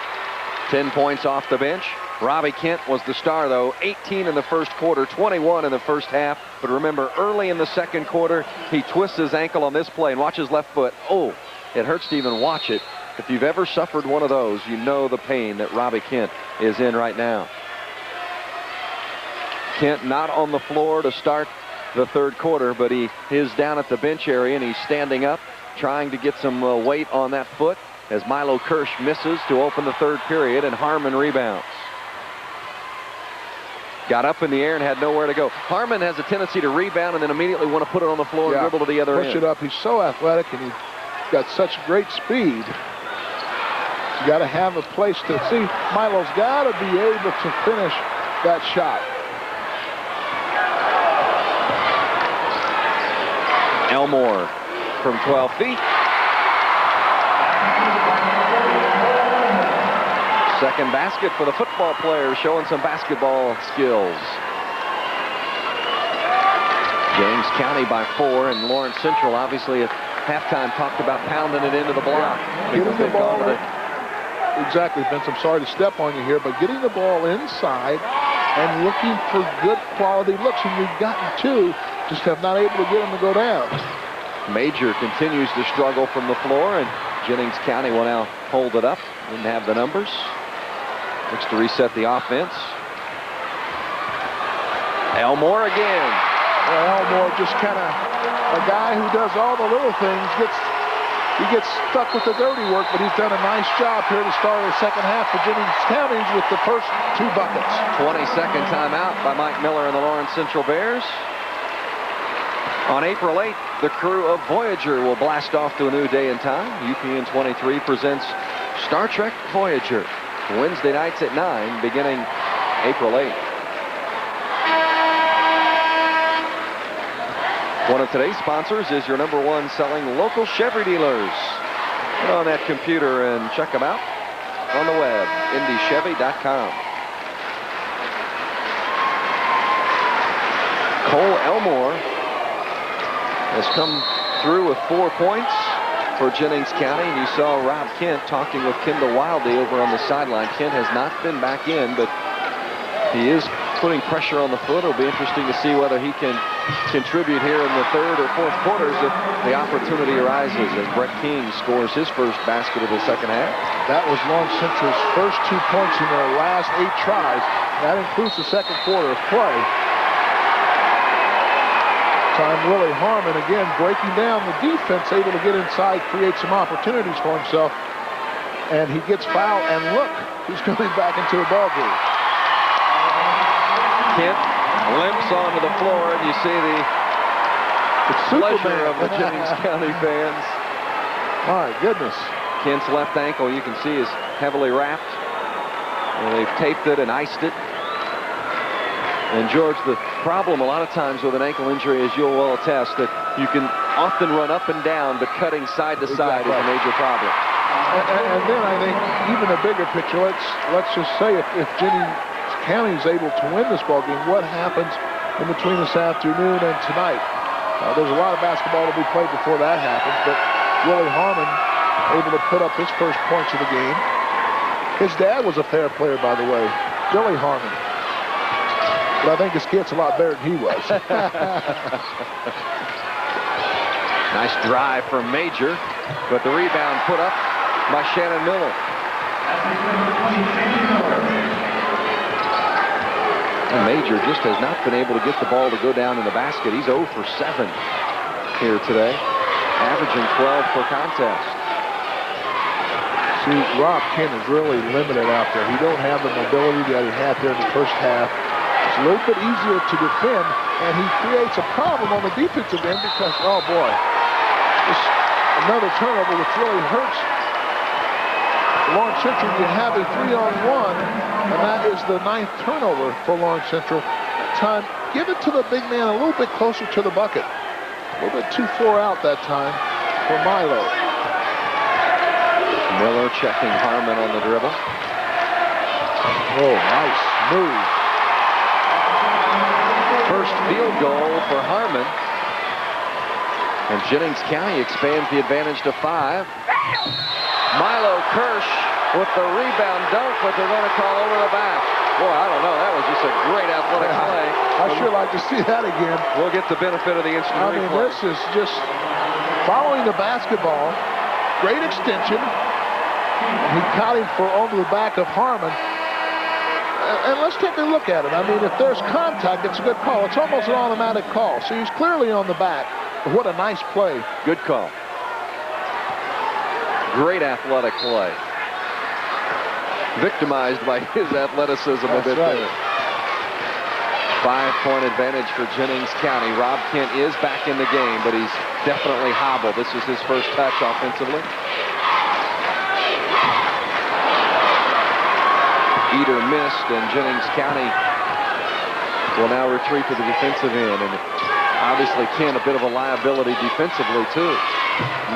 10 points off the bench. Robbie Kent was the star, though. 18 in the first quarter, 21 in the first half. But remember, early in the second quarter, he twists his ankle on this play and watch his left foot. Oh, it hurts to even watch it. If you've ever suffered one of those, you know the pain that Robbie Kent is in right now. Kent not on the floor to start the third quarter, but he is down at the bench area, and he's standing up, trying to get some weight on that foot as Milo Kirsch misses to open the third period, and Harmon rebounds. Got up in the air and had nowhere to go. Harmon has a tendency to rebound and then immediately want to put it on the floor and dribble to the other end. Push it up. He's so athletic, and he's got such great speed. You got to have a place to see. Milo's got to be able to finish that shot. Elmore from 12 feet. Second basket for the football players, showing some basketball skills. Jennings County by 4, and Lawrence Central obviously at halftime talked about pounding it into the block. Getting the ball, exactly, Vince, I'm sorry to step on you here, but getting the ball inside and looking for good quality looks, and we've gotten two, just have not able to get them to go down. Major continues to struggle from the floor, and Jennings County will now hold it up. Didn't have the numbers. Looks to reset the offense. Elmore again. Well, Elmore just kind of a guy who does all the little things. He gets stuck with the dirty work, but he's done a nice job here to start the second half for Jennings County with the first two buckets. 22nd timeout by Mike Miller and the Lawrence Central Bears. On April 8th, the crew of Voyager will blast off to a new day and time. UPN 23 presents Star Trek Voyager. Wednesday nights at 9, beginning April 8th. One of today's sponsors is your #1 selling local Chevy dealers. Get on that computer and check them out on the web, indychevy.com. Cole Elmore has come through with 4 points for Jennings County. And you saw Rob Kent talking with Kendall Wildey over on the sideline. Kent has not been back in, but he is putting pressure on the foot. It'll be interesting to see whether he can contribute here in the third or fourth quarters if the opportunity arises as Brett King scores his first basket of the second half. That was Lawrence Central's first 2 points in their last 8 tries. That includes the second quarter of play. Time Willie Harmon again breaking down the defense, able to get inside, create some opportunities for himself. And he gets fouled, and look, who's coming back into the ball game. Kent limps onto the floor, and you see the pleasure of the Jennings County fans. My goodness. Kent's left ankle, you can see, is heavily wrapped. And they've taped it and iced it. And George, the problem a lot of times with an ankle injury, as you'll well attest, that you can often run up and down, but cutting side to side is a major problem. And then I think even a bigger picture, let's just say if Jennings County is able to win this ball game, what happens in between this afternoon and tonight? There's a lot of basketball to be played before that happens, but Willie Harmon able to put up his first points of the game. His dad was a fair player, by the way, Billy Harmon. But I think his kid's a lot better than he was. Nice drive from Major, but the rebound put up by Shannon Miller. And Major just has not been able to get the ball to go down in the basket. He's 0 for 7 here today, averaging 12 per contest. See, Rob Kent is really limited out there. He don't have the mobility that he had there in the first half. It's a little bit easier to defend, and he creates a problem on the defensive end because, oh boy, just another turnover which really hurts Lawrence Central. You have a 3-on-1, and that is the 9th turnover for Lawrence Central. That time, give it to the big man a little bit closer to the bucket. A little bit too far out that time for Milo. Miller checking Harmon on the dribble. Oh, nice move. First field goal for Harmon. And Jennings County expands the advantage to 5. Milo Kirsch with the rebound dunk, but they're going to call over the back. Boy, I don't know. That was just a great athletic play. I'd sure like to see that again. We'll get the benefit of the instant replay. I mean, this is just following the basketball. Great extension. He caught him for over the back of Harmon. And let's take a look at it. I mean, if there's contact, it's a good call. It's almost an automatic call. So he's clearly on the back. But what a nice play. Good call. Great athletic play. Victimized by his athleticism a bit there. 5-point advantage for Jennings County. Rob Kent is back in the game, but he's definitely hobbled. This is his first touch offensively. EDER missed, and Jennings County will now retreat to the defensive end. And obviously Kent a bit of a liability defensively too.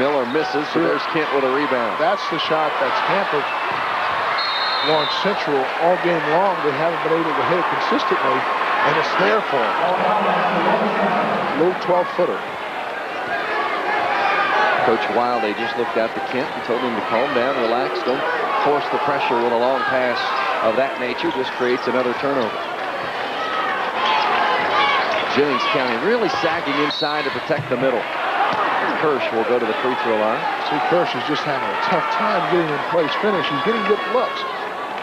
Miller misses, so there's Kent with a rebound. That's the shot that's hampered Lawrence Central all game long. They haven't been able to hit it consistently, and it's there for them. Little 12-footer. Coach Wildey just looked out to Kent and told him to calm down, relax, don't force the pressure with a long pass of that nature. Just creates another turnover. Jennings County really sagging inside to protect the middle. Kirsch will go to the free throw line. See, Kirsch is just having a tough time getting in place finish. He's getting good looks.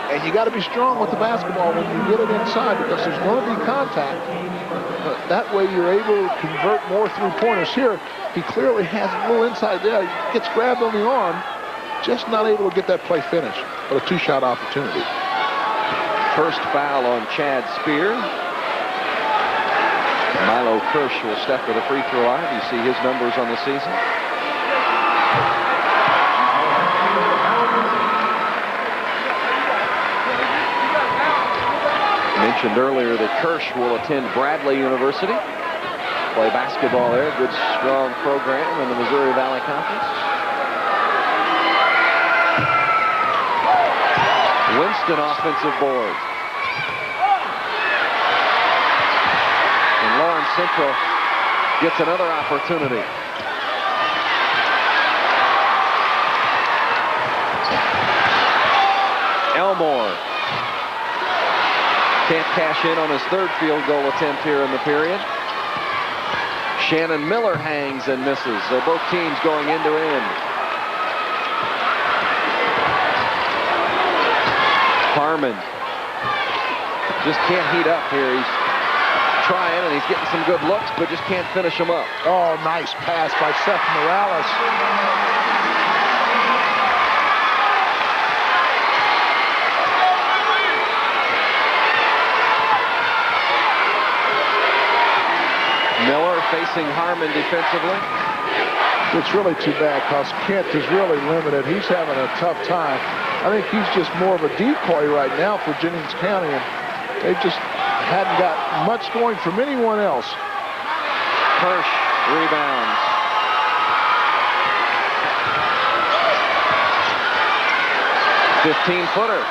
And you got to be strong with the basketball when you get it inside because there's going to be contact. But that way you're able to convert more three-pointers. Here, he clearly has a little inside there. He gets grabbed on the arm, just not able to get that play finished. But a two-shot opportunity. First foul on Chad SPEER. Milo Kirsch will step to the free throw line. You see his numbers on the season. Mentioned earlier that Kirsch will attend Bradley University. Play basketball there. Good, strong program in the Missouri Valley Conference. Winston offensive board. And Lawrence Central gets another opportunity. Elmore can't cash in on his third field goal attempt here in the period. Shannon Miller hangs and misses. So both teams going end to end. Harmon just can't heat up here. He's trying and he's getting some good looks, but just can't finish them up. Oh, nice pass by Seth Morales. Miller facing Harmon defensively. It's really too bad because Kent is really limited. He's having a tough time. I think he's just more of a decoy right now for Jennings County, and they just hadn't got much going from anyone else. Kirsch rebounds. "15-footer.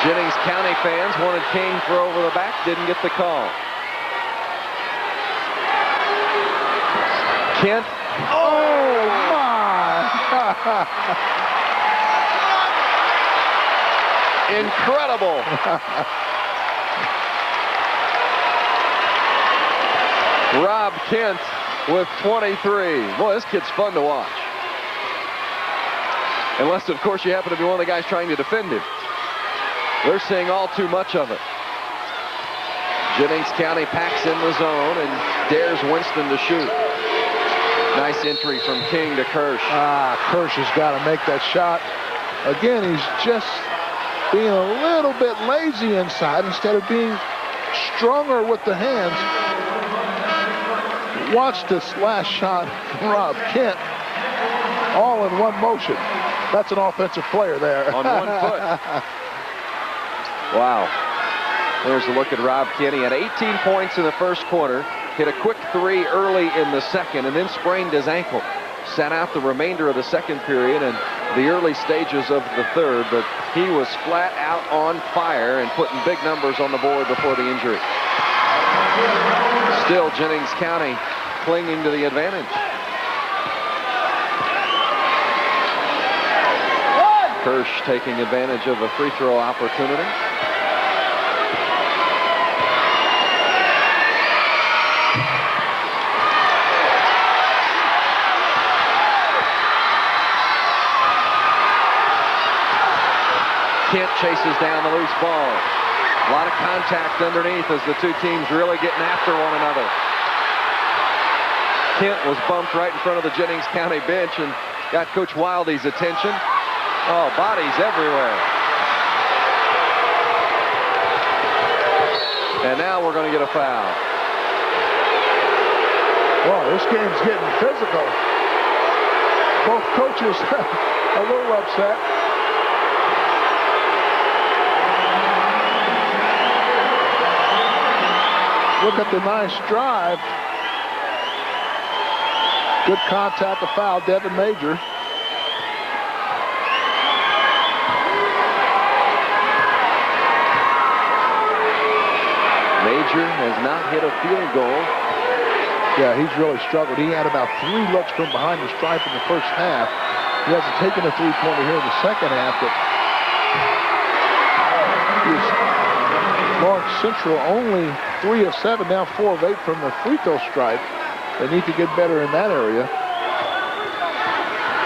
Jennings County fans wanted King for over the back, didn't get the call. Kent. Oh, my! Incredible. Rob Kent with 23. Boy, this kid's fun to watch. Unless, of course, you happen to be one of the guys trying to defend him. They're seeing all too much of it. Jennings County packs in the zone and dares Winston to shoot. Nice entry from King to Kirsch. Kirsch has got to make that shot. Again, he's just being a little bit lazy inside instead of being stronger with the hands. Watch this last shot from Rob Kent. All in one motion. That's an offensive player there. On 1 foot. Wow. There's a look at Rob Kent. He had 18 points in the first quarter. Hit a quick three early in the second and then sprained his ankle. Sat out the remainder of the second period and the early stages of the third, but he was flat out on fire and putting big numbers on the board before the injury. Still Jennings County clinging to the advantage. Kirsch taking advantage of a free throw opportunity. Kent chases down the loose ball. A lot of contact underneath as the two teams really getting after one another. Kent was bumped right in front of the Jennings County bench and got Coach Wildey's attention. Oh, bodies everywhere. And now we're going to get a foul. Well, this game's getting physical. Both coaches a little upset. Look at the nice drive. Good contact, a foul, Devin Major. Major has not hit a field goal. Yeah, he's really struggled. He had about 3 looks from behind the stripe in the first half. He hasn't taken a three-pointer here in the second half, but he's Lawrence Central only 3 of 7, now 4 of 8 from the free throw stripe. They need to get better in that area.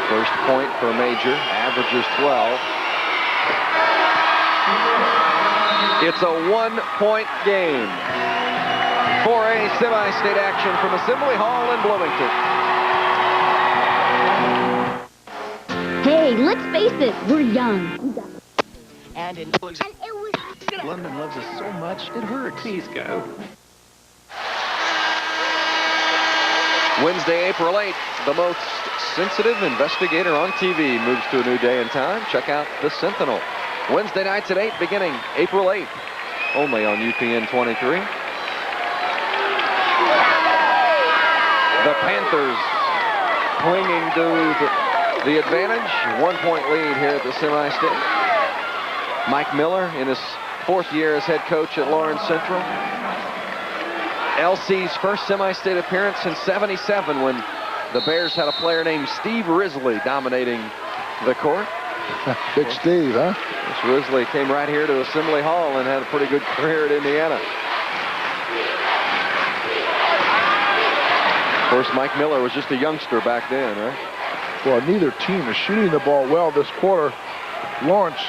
First point for Major, averages 12. It's a 1-point game. 4A semi-state action from Assembly Hall in Bloomington. Hey, let's face it, we're young. And it was... London loves us so much, it hurts. Please go. Wednesday, April 8th, the most sensitive investigator on TV moves to a new day and time. Check out The Sentinel. Wednesday nights at 8, beginning April 8th, only on UPN 23. The Panthers clinging to the advantage. 1-point lead here at the semi-state. Mike Miller in his 4th year as head coach at Lawrence Central. LC's first semi-state appearance in '77 when the Bears had a player named Steve Risley dominating the court. Big Steve, huh? This Risley came right here to Assembly Hall and had a pretty good career at Indiana. Of course, Mike Miller was just a youngster back then, right? Well, neither team is shooting the ball well this quarter. Lawrence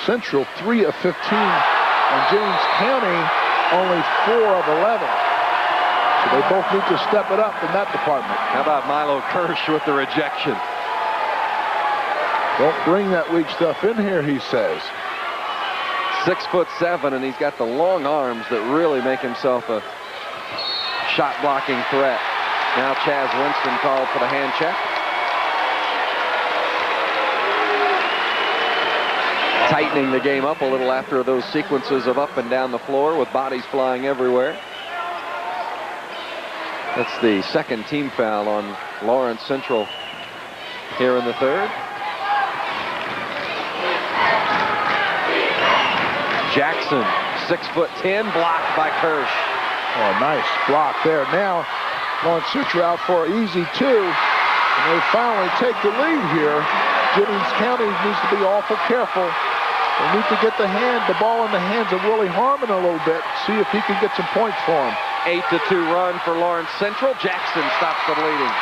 Central 3 of 15, and Jennings County only 4 of 11. So they both need to step it up in that department. How about Milo Kirsch with the rejection? Don't bring that weak stuff in here, he says. 6'7", and he's got the long arms that really make himself a shot blocking threat. Now Chaz Winston called for the hand check. Tightening the game up a little after those sequences of up and down the floor with bodies flying everywhere. That's the second team foul on Lawrence Central here in the third. Jackson, 6'10", blocked by Kirsch. Oh, nice block there. Now Lawrence Central out for an easy 2, and they finally take the lead here. Jennings County needs to be awful careful. They need to get the ball in the hands of Willie Harmon a little bit, see if he can get some points for him. 8-2 run for Lawrence Central. Jackson stops the bleeding.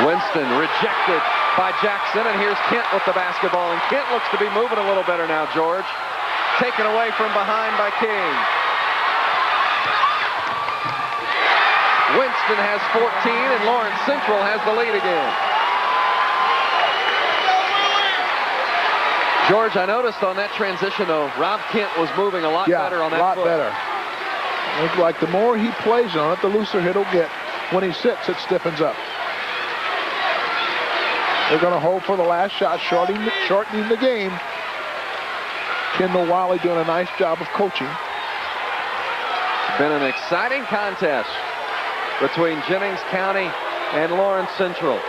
Winston rejected by Jackson, and here's Kent with the basketball, and Kent looks to be moving a little better now, George. Taken away from behind by King. Winston has 14, and Lawrence Central has the lead again. George, I noticed on that transition, though, Rob Kent was moving a lot better on that foot. Yeah, a lot better. Looks like the more he plays on it, the looser it'll get. When he sits, it stiffens up. They're going to hold for the last shot, shortening the game. Kendall Wiley doing a nice job of coaching. It's been an exciting contest between Jennings County and Lawrence Central.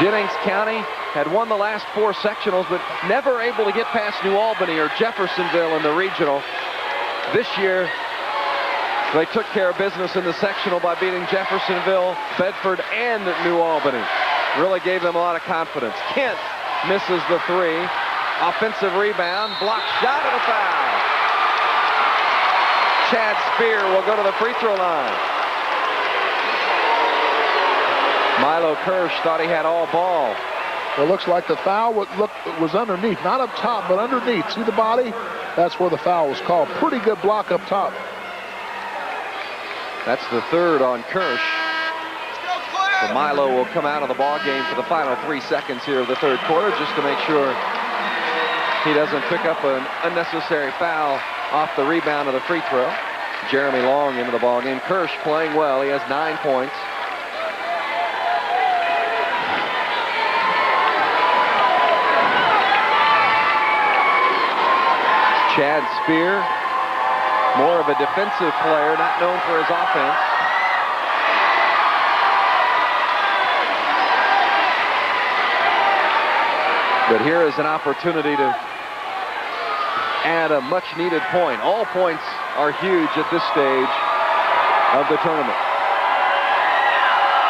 Jennings County had won the last 4 sectionals, but never able to get past New Albany or Jeffersonville in the regional. This year, they took care of business in the sectional by beating Jeffersonville, Bedford, and New Albany. Really gave them a lot of confidence. Kent misses the 3. Offensive rebound, blocked shot, and a foul. Chad Speer will go to the free throw line. Milo Kirsch thought he had all ball. Well, it looks like the foul was underneath, not up top, but underneath. See the body? That's where the foul was called. Pretty good block up top. That's the 3rd on Kirsch. So Milo will come out of the ball game for the final 3 seconds here of the 3rd quarter, just to make sure he doesn't pick up an unnecessary foul off the rebound of the free throw. Jeremy Long into the ball game. Kirsch playing well. He has 9 points. Chad Speer, more of a defensive player, not known for his offense. But here is an opportunity to add a much-needed point. All points are huge at this stage of the tournament.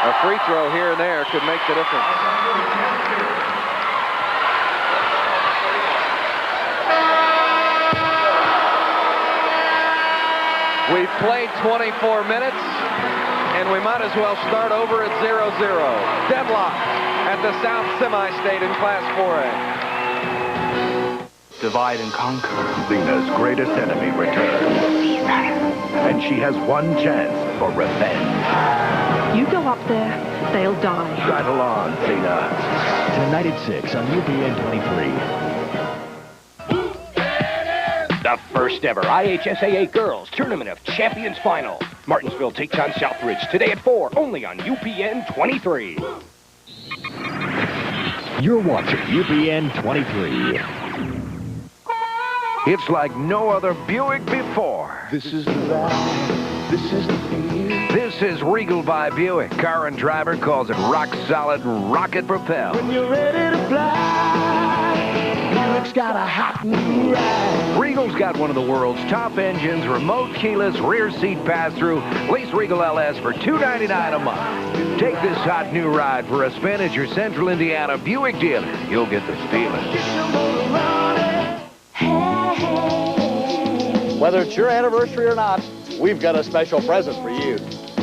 A free throw here and there could make the difference. We've played 24 minutes, and we might as well start over at 0-0. Deadlock at the South Semi-State in Class 4A. Divide and conquer. Lena's greatest enemy returns. And she has one chance for revenge. You go up there, they'll die. Battle on, Lena. Tonight at 6 on UPN 23. The first ever IHSAA Girls Tournament of Champions Final. Martinsville takes on Southridge today at 4, only on UPN 23. You're watching UPN 23. It's like no other Buick before. This is the ride. This is the feel. This is Regal by Buick. Car and driver calls it rock solid, rocket propel. When you're ready to fly, Buick's got a hot new ride. Regal's got one of the world's top engines, remote keyless rear seat pass-through. Lease Regal LS for $299 a month. Take this hot new ride for a spin at your Central Indiana Buick dealer. You'll get the feeling. Whether it's your anniversary or not, we've got a special present for you.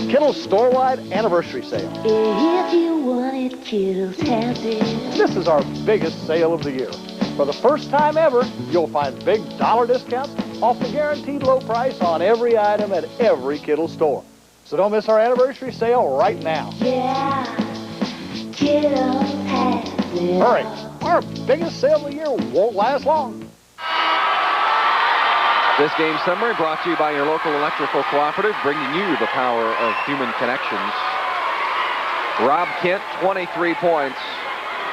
Kittle's store-wide anniversary sale. If you want it, Kittle's has it. This is our biggest sale of the year. For the first time ever, you'll find big dollar discounts off the guaranteed low price on every item at every Kittle store. So don't miss our anniversary sale right now. Yeah, Kittle's has it. Hurry, our biggest sale of the year won't last long. This game summary brought to you by your local electrical cooperative, bringing you the power of human connections. Rob Kent, 23 points.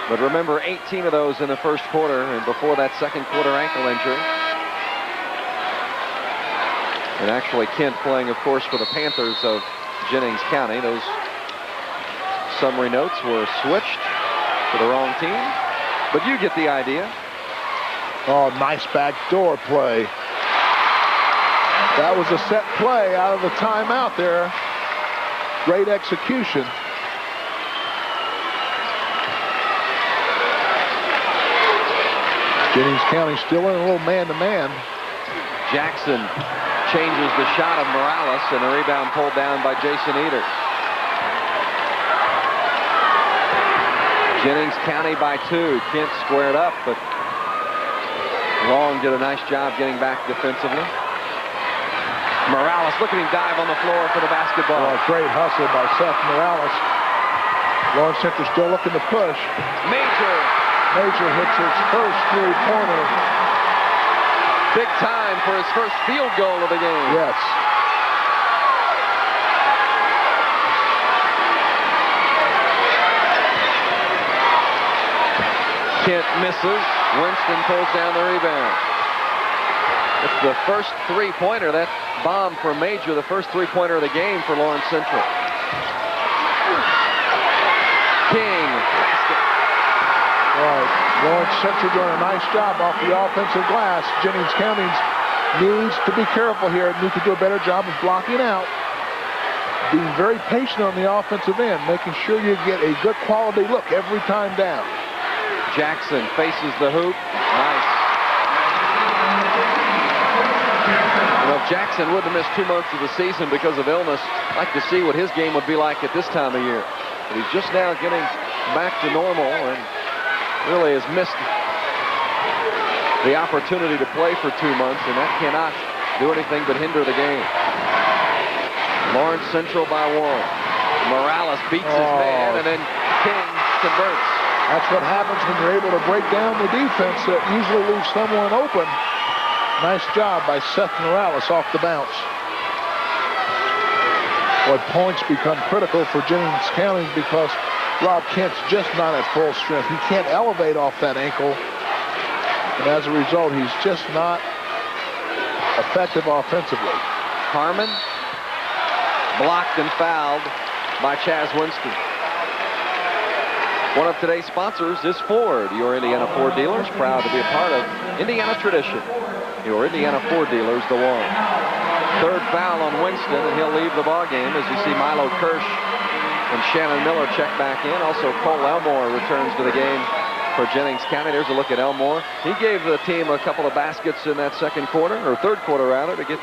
But remember, 18 of those in the first quarter, and before that second quarter ankle injury. And actually, Kent playing, of course, for the Panthers of Jennings County. Those summary notes were switched to the wrong team. But you get the idea. Oh, nice backdoor play. That was a set play out of the timeout there. Great execution. Jennings County still in a little man-to-man. Jackson changes the shot of Morales, and the rebound pulled down by Jason EDER. Jennings County by 2. Kent squared up, but Long did a nice job getting back defensively. Morales, look at him dive on the floor for the basketball. Oh, great hustle by Seth Morales. Lawrence Central still looking to push. Major hits his first three-pointer. Big time for his first field goal of the game. Yes. Kent misses. Winston pulls down the rebound. It's the first three-pointer. That bomb for Major, the first three-pointer of the game for Lawrence Central. King, basket. All right, Lawrence Central doing a nice job off the offensive glass. Jennings County needs to be careful here. Needs to do a better job of blocking out. Being very patient on the offensive end, making sure you get a good quality look every time down. Jackson faces the hoop. Nice. You know, if Jackson wouldn't have missed 2 months of the season because of illness, I'd like to see what his game would be like at this time of year. But he's just now getting back to normal and really has missed the opportunity to play for 2 months, and that cannot do anything but hinder the game. Lawrence Central by 1. Morales beats his man, and then King converts. That's what happens when you're able to break down the defense that usually leaves someone open. Nice job by Seth Morales off the bounce. Boy, points become critical for Jennings County because Rob Kent's just not at full strength. He can't elevate off that ankle. And as a result, he's just not effective offensively. Harmon blocked and fouled by Chaz Winston. One of today's sponsors is Ford, your Indiana Ford dealers, proud to be a part of Indiana tradition. Your Indiana Ford dealers, the one. Third foul on Winston, and he'll leave the ball game as you see Milo Kirsch And Shannon Miller checked back in. Also, Cole Elmore returns to the game for Jennings County. There's a look at Elmore. He gave the team a couple of baskets in that second quarter, or third quarter rather, to get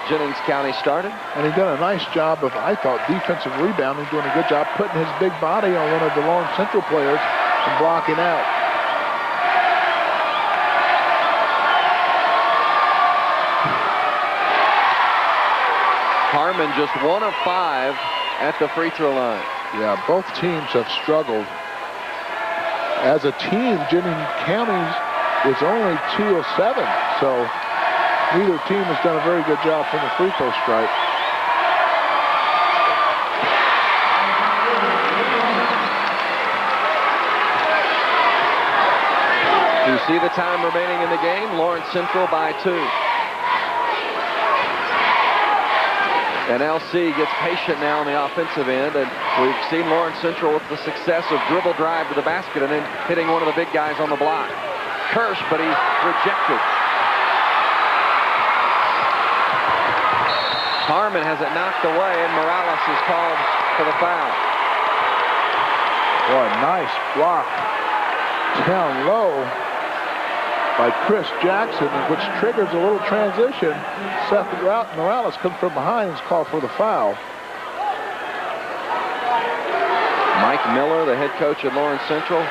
Jennings County started. And he did a nice job of, I thought, defensive rebounding, doing a good job putting his big body on one of the Lawrence Central players and blocking out. Harmon just 1 of 5 at the free throw line. Yeah, both teams have struggled. As a team, Jennings County is only 2 of 7, so neither team has done a very good job from the free throw stripe. You see the time remaining in the game. Lawrence Central by 2. And LC gets patient now on the offensive end, and we've seen Lawrence Central with the success of dribble drive to the basket and then hitting one of the big guys on the block. Kirsch, but he's rejected. Harmon has it knocked away, and Morales is called for the foul. Boy, nice block down low by Chris Jackson, which triggers a little transition. Seth Morales comes from behind and is called for the foul. Mike Miller, the head coach at Lawrence Central,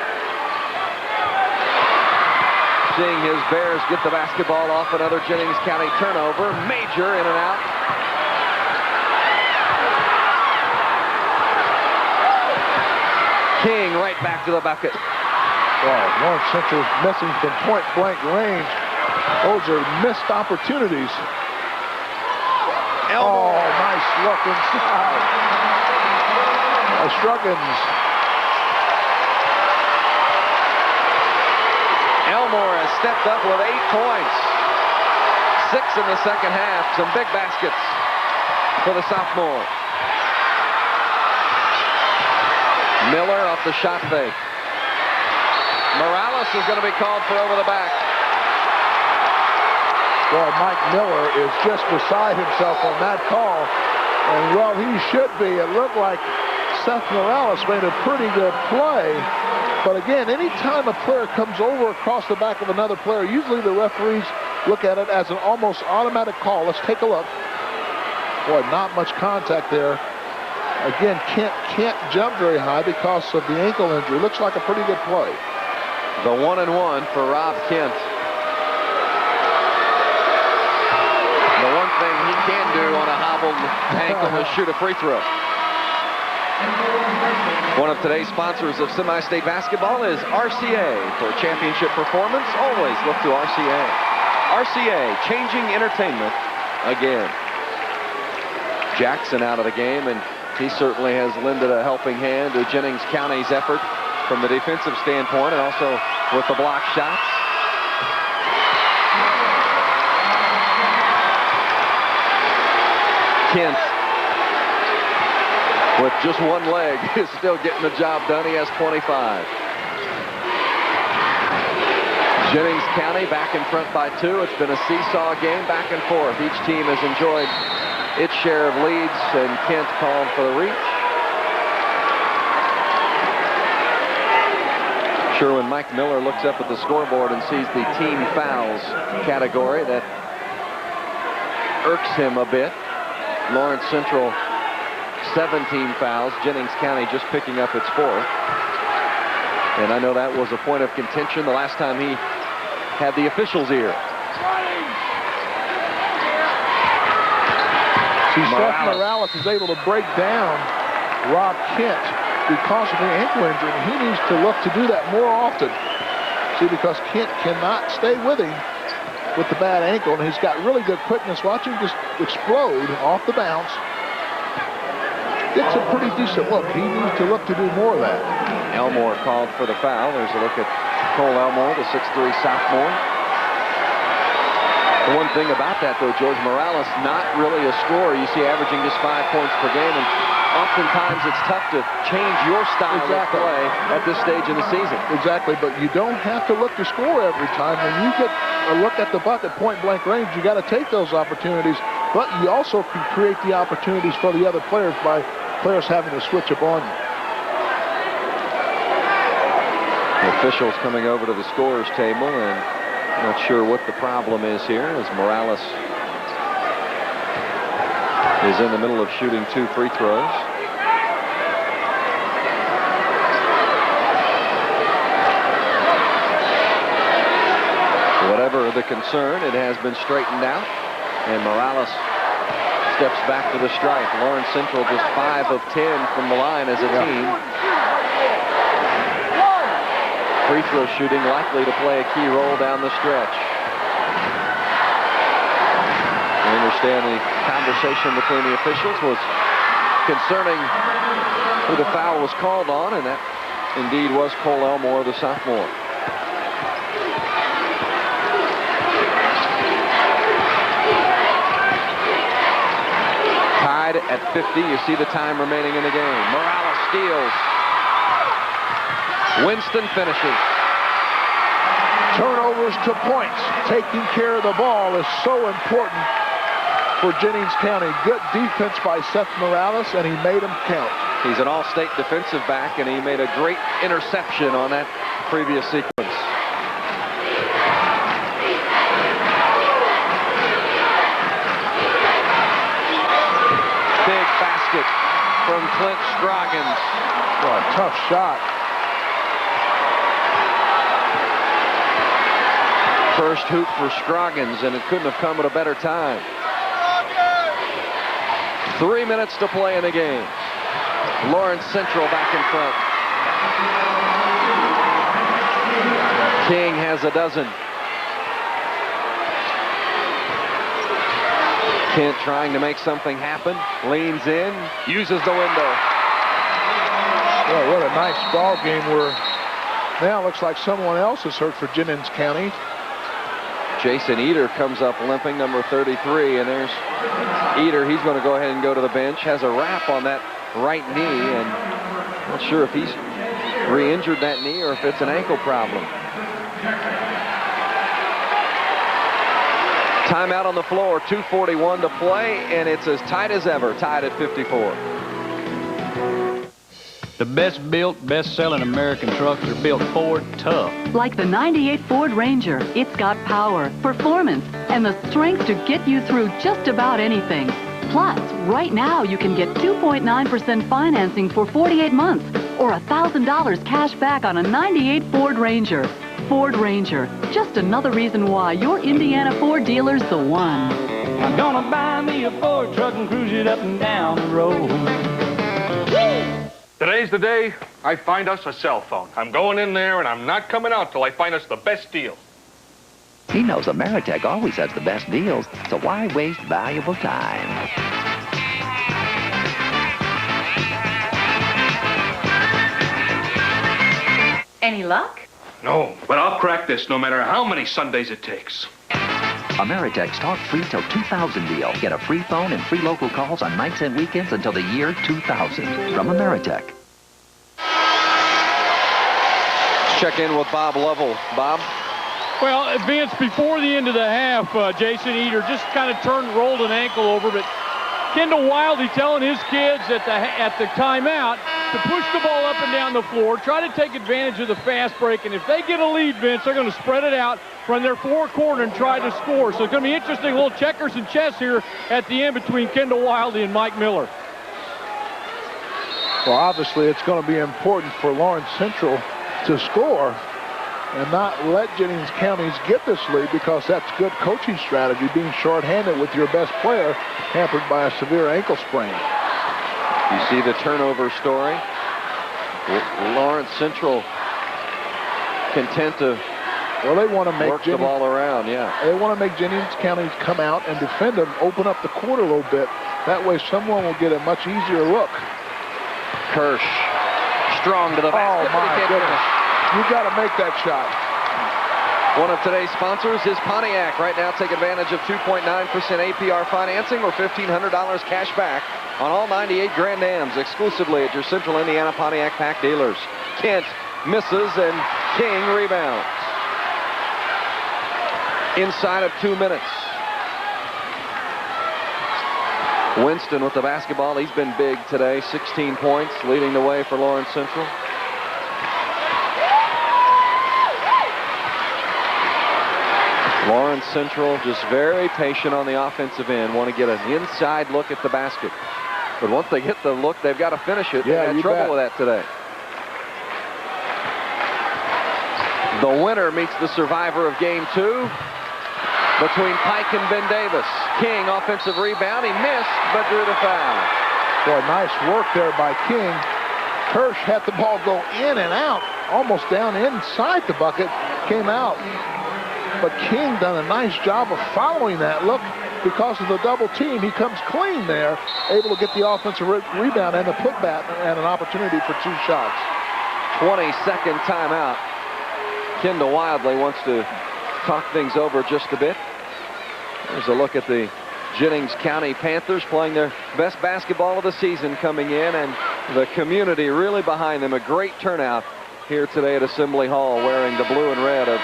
seeing his Bears get the basketball off another Jennings County turnover. Major in and out. King right back to the bucket. Well, Lawrence Central's missing from point-blank range. Those are missed opportunities. Oh, nice look inside. Struggins. Elmore has stepped up with 8 points. 6 in the second half. Some big baskets for the sophomore. Miller off the shot fake. Morales is going to be called for over the back. Well, Mike Miller is just beside himself on that call. And, well, he should be. It looked like Seth Morales made a pretty good play. But, again, anytime a player comes over across the back of another player, usually the referees look at it as an almost automatic call. Let's take a look. Boy, not much contact there. Again, can't jump very high because of the ankle injury. Looks like a pretty good play. The 1-and-1 for Rob Kent. The one thing he can do on a hobbled ankle is shoot a free throw. One of today's sponsors of semi-state basketball is RCA. For championship performance, always look to RCA. RCA, changing entertainment again. Jackson out of the game, and he certainly has lended a helping hand to Jennings County's effort from the defensive standpoint, and also with the block shots. Kent, with just one leg, is still getting the job done. He has 25. Jennings County back in front by 2. It's been a seesaw game, back and forth. Each team has enjoyed its share of leads, and Kent called for the reach. Sure, when Mike Miller looks up at the scoreboard and sees the team fouls category, that irks him a bit. Lawrence Central, 17 fouls. Jennings County just picking up its 4th. And I know that was a point of contention the last time he had the officials' ear. Seth Morales is able to break down Rob Kent because of the ankle injury, and he needs to look to do that more often. See, because Kent cannot stay with him with the bad ankle, and he's got really good quickness. Watch him just explode off the bounce. It's a pretty decent look. He needs to look to do more of that. Elmore called for the foul. There's a look at Cole Elmore, the 6'3 sophomore. The one thing about that, though, George, Morales not really a scorer. You see averaging just 5 points per game, and oftentimes it's tough to change your style of play at this stage in the season. Exactly, but you don't have to look to score every time. When you get a look at the bucket point-blank range, you got to take those opportunities, but you also can create the opportunities for the other players by players having to switch up on you. The officials coming over to the scorer's table, and not sure what the problem is here, as Morales is in the middle of shooting 2 free throws. Whatever the concern, it has been straightened out, and Morales steps back to the stripe. Lawrence Central just 5 of 10 from the line as a team. Free throw shooting likely to play a key role down the stretch. I understand the conversation between the officials was concerning who the foul was called on, and that indeed was Cole Elmore, the sophomore. Tied at 50. You see the time remaining in the game. Morales steals. Winston finishes. Turnovers to points. Taking care of the ball is so important for Jennings County. Good defense by Seth Morales, and he made them count. He's an all-state defensive back, and he made a great interception on that previous sequence. Big basket from Clint Scroggins. Oh, tough shot. First hoop for Scroggins, and it couldn't have come at a better time. 3 minutes to play in the game. Lawrence Central back in front. King has a dozen. Kent trying to make something happen. Leans in, uses the window. Well, what a nice ball game where now looks like someone else is hurt for Jennings County. Jason Eder comes up limping, number 33, and there's Eder. He's going to go ahead and go to the bench. Has a wrap on that right knee, and not sure if he's re-injured that knee or if it's an ankle problem. Timeout on the floor, 2:41 to play, and it's as tight as ever, tied at 54. The best built, best-selling American trucks are built Ford tough. Like the 98 Ford Ranger, it's got power, performance, and the strength to get you through just about anything. Plus, right now you can get 2.9% financing for 48 months or $1,000 cash back on a 98 Ford Ranger. Ford Ranger, just another reason why your Indiana Ford dealer's the one. I'm gonna buy me a Ford truck and cruise it up and down the road. Today's the day I find us a cell phone. I'm going in there and I'm not coming out till I find us the best deal. He knows Ameritech always has the best deals, so why waste valuable time? Any luck? No, but I'll crack this no matter how many Sundays it takes. Ameritech's Talk Free Till 2000 deal. Get a free phone and free local calls on nights and weekends until the year 2000 from Ameritech. Let's check in with Bob Lovell. Bob? Well, Vince, before the end of the half, Jason Eder just kind of rolled an ankle over, but Kendall Wildey telling his kids at the timeout to push the ball up and down the floor, try to take advantage of the fast break, and if they get a lead, Vince, they're going to spread it out from their four corner and try to score. So it's going to be interesting, little checkers and chess here at the end between Kendall Wildey and Mike Miller. Well, obviously, it's going to be important for Lawrence Central to score and not let Jennings County get this lead, because that's good coaching strategy, being shorthanded with your best player hampered by a severe ankle sprain. You see the turnover story. Lawrence Central content to they want to make work the ball around, yeah. They want to make Jennings County come out and defend them, open up the court a little bit. That way someone will get a much easier look. Kirsch, strong to the basket. Oh, my goodness. You got to make that shot. One of today's sponsors is Pontiac. Right now, take advantage of 2.9% APR financing or $1,500 cash back on all 98 Grand Ams exclusively at your Central Indiana Pontiac Pack dealers. Kent misses and King rebounds. Inside of 2 minutes. Winston with the basketball. He's been big today. 16 points, leading the way for Lawrence Central. Lawrence Central just very patient on the offensive end. Want to get an inside look at the basket. But once they get the look, they've got to finish it. Yeah, they had trouble with that today. The winner meets the survivor of game 2 between Pike and Ben Davis. King, offensive rebound. He missed, but drew the foul. Boy, nice work there by King. Kirsch had the ball go in and out, almost down inside the bucket, came out. But King done a nice job of following that. Look, because of the double team, he comes clean there, able to get the offensive rebound and the putback and an opportunity for 2 shots. 22nd timeout. Kendall Wildley wants to talk things over just a bit. There's a look at the Jennings County Panthers playing their best basketball of the season coming in, and the community really behind them. A great turnout here today at Assembly Hall wearing the blue and red of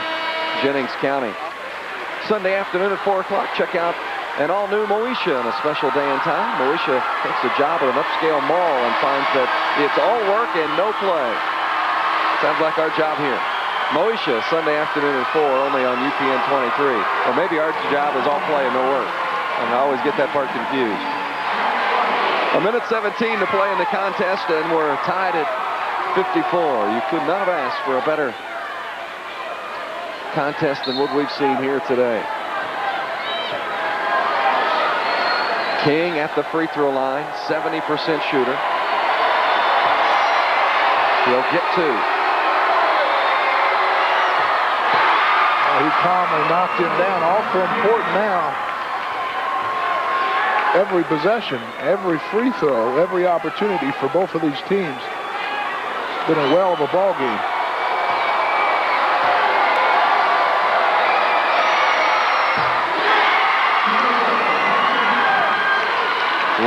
Jennings County. Sunday afternoon at 4 o'clock, check out an all-new Moesha on a special day and time. Moesha takes a job at an upscale mall and finds that it's all work and no play. Sounds like our job here. Moesha, Sunday afternoon at 4, only on UPN 23. Or maybe our job is all play and no work. And I always get that part confused. 1:17 to play in the contest, and we're tied at 54. You could not have asked for a better contest than what we've seen here today. King at the free throw line, 70% shooter. He'll get 2. He calmly knocked him down. Also important now, every possession, every free throw, every opportunity for both of these teams. It's been a well of a ball game.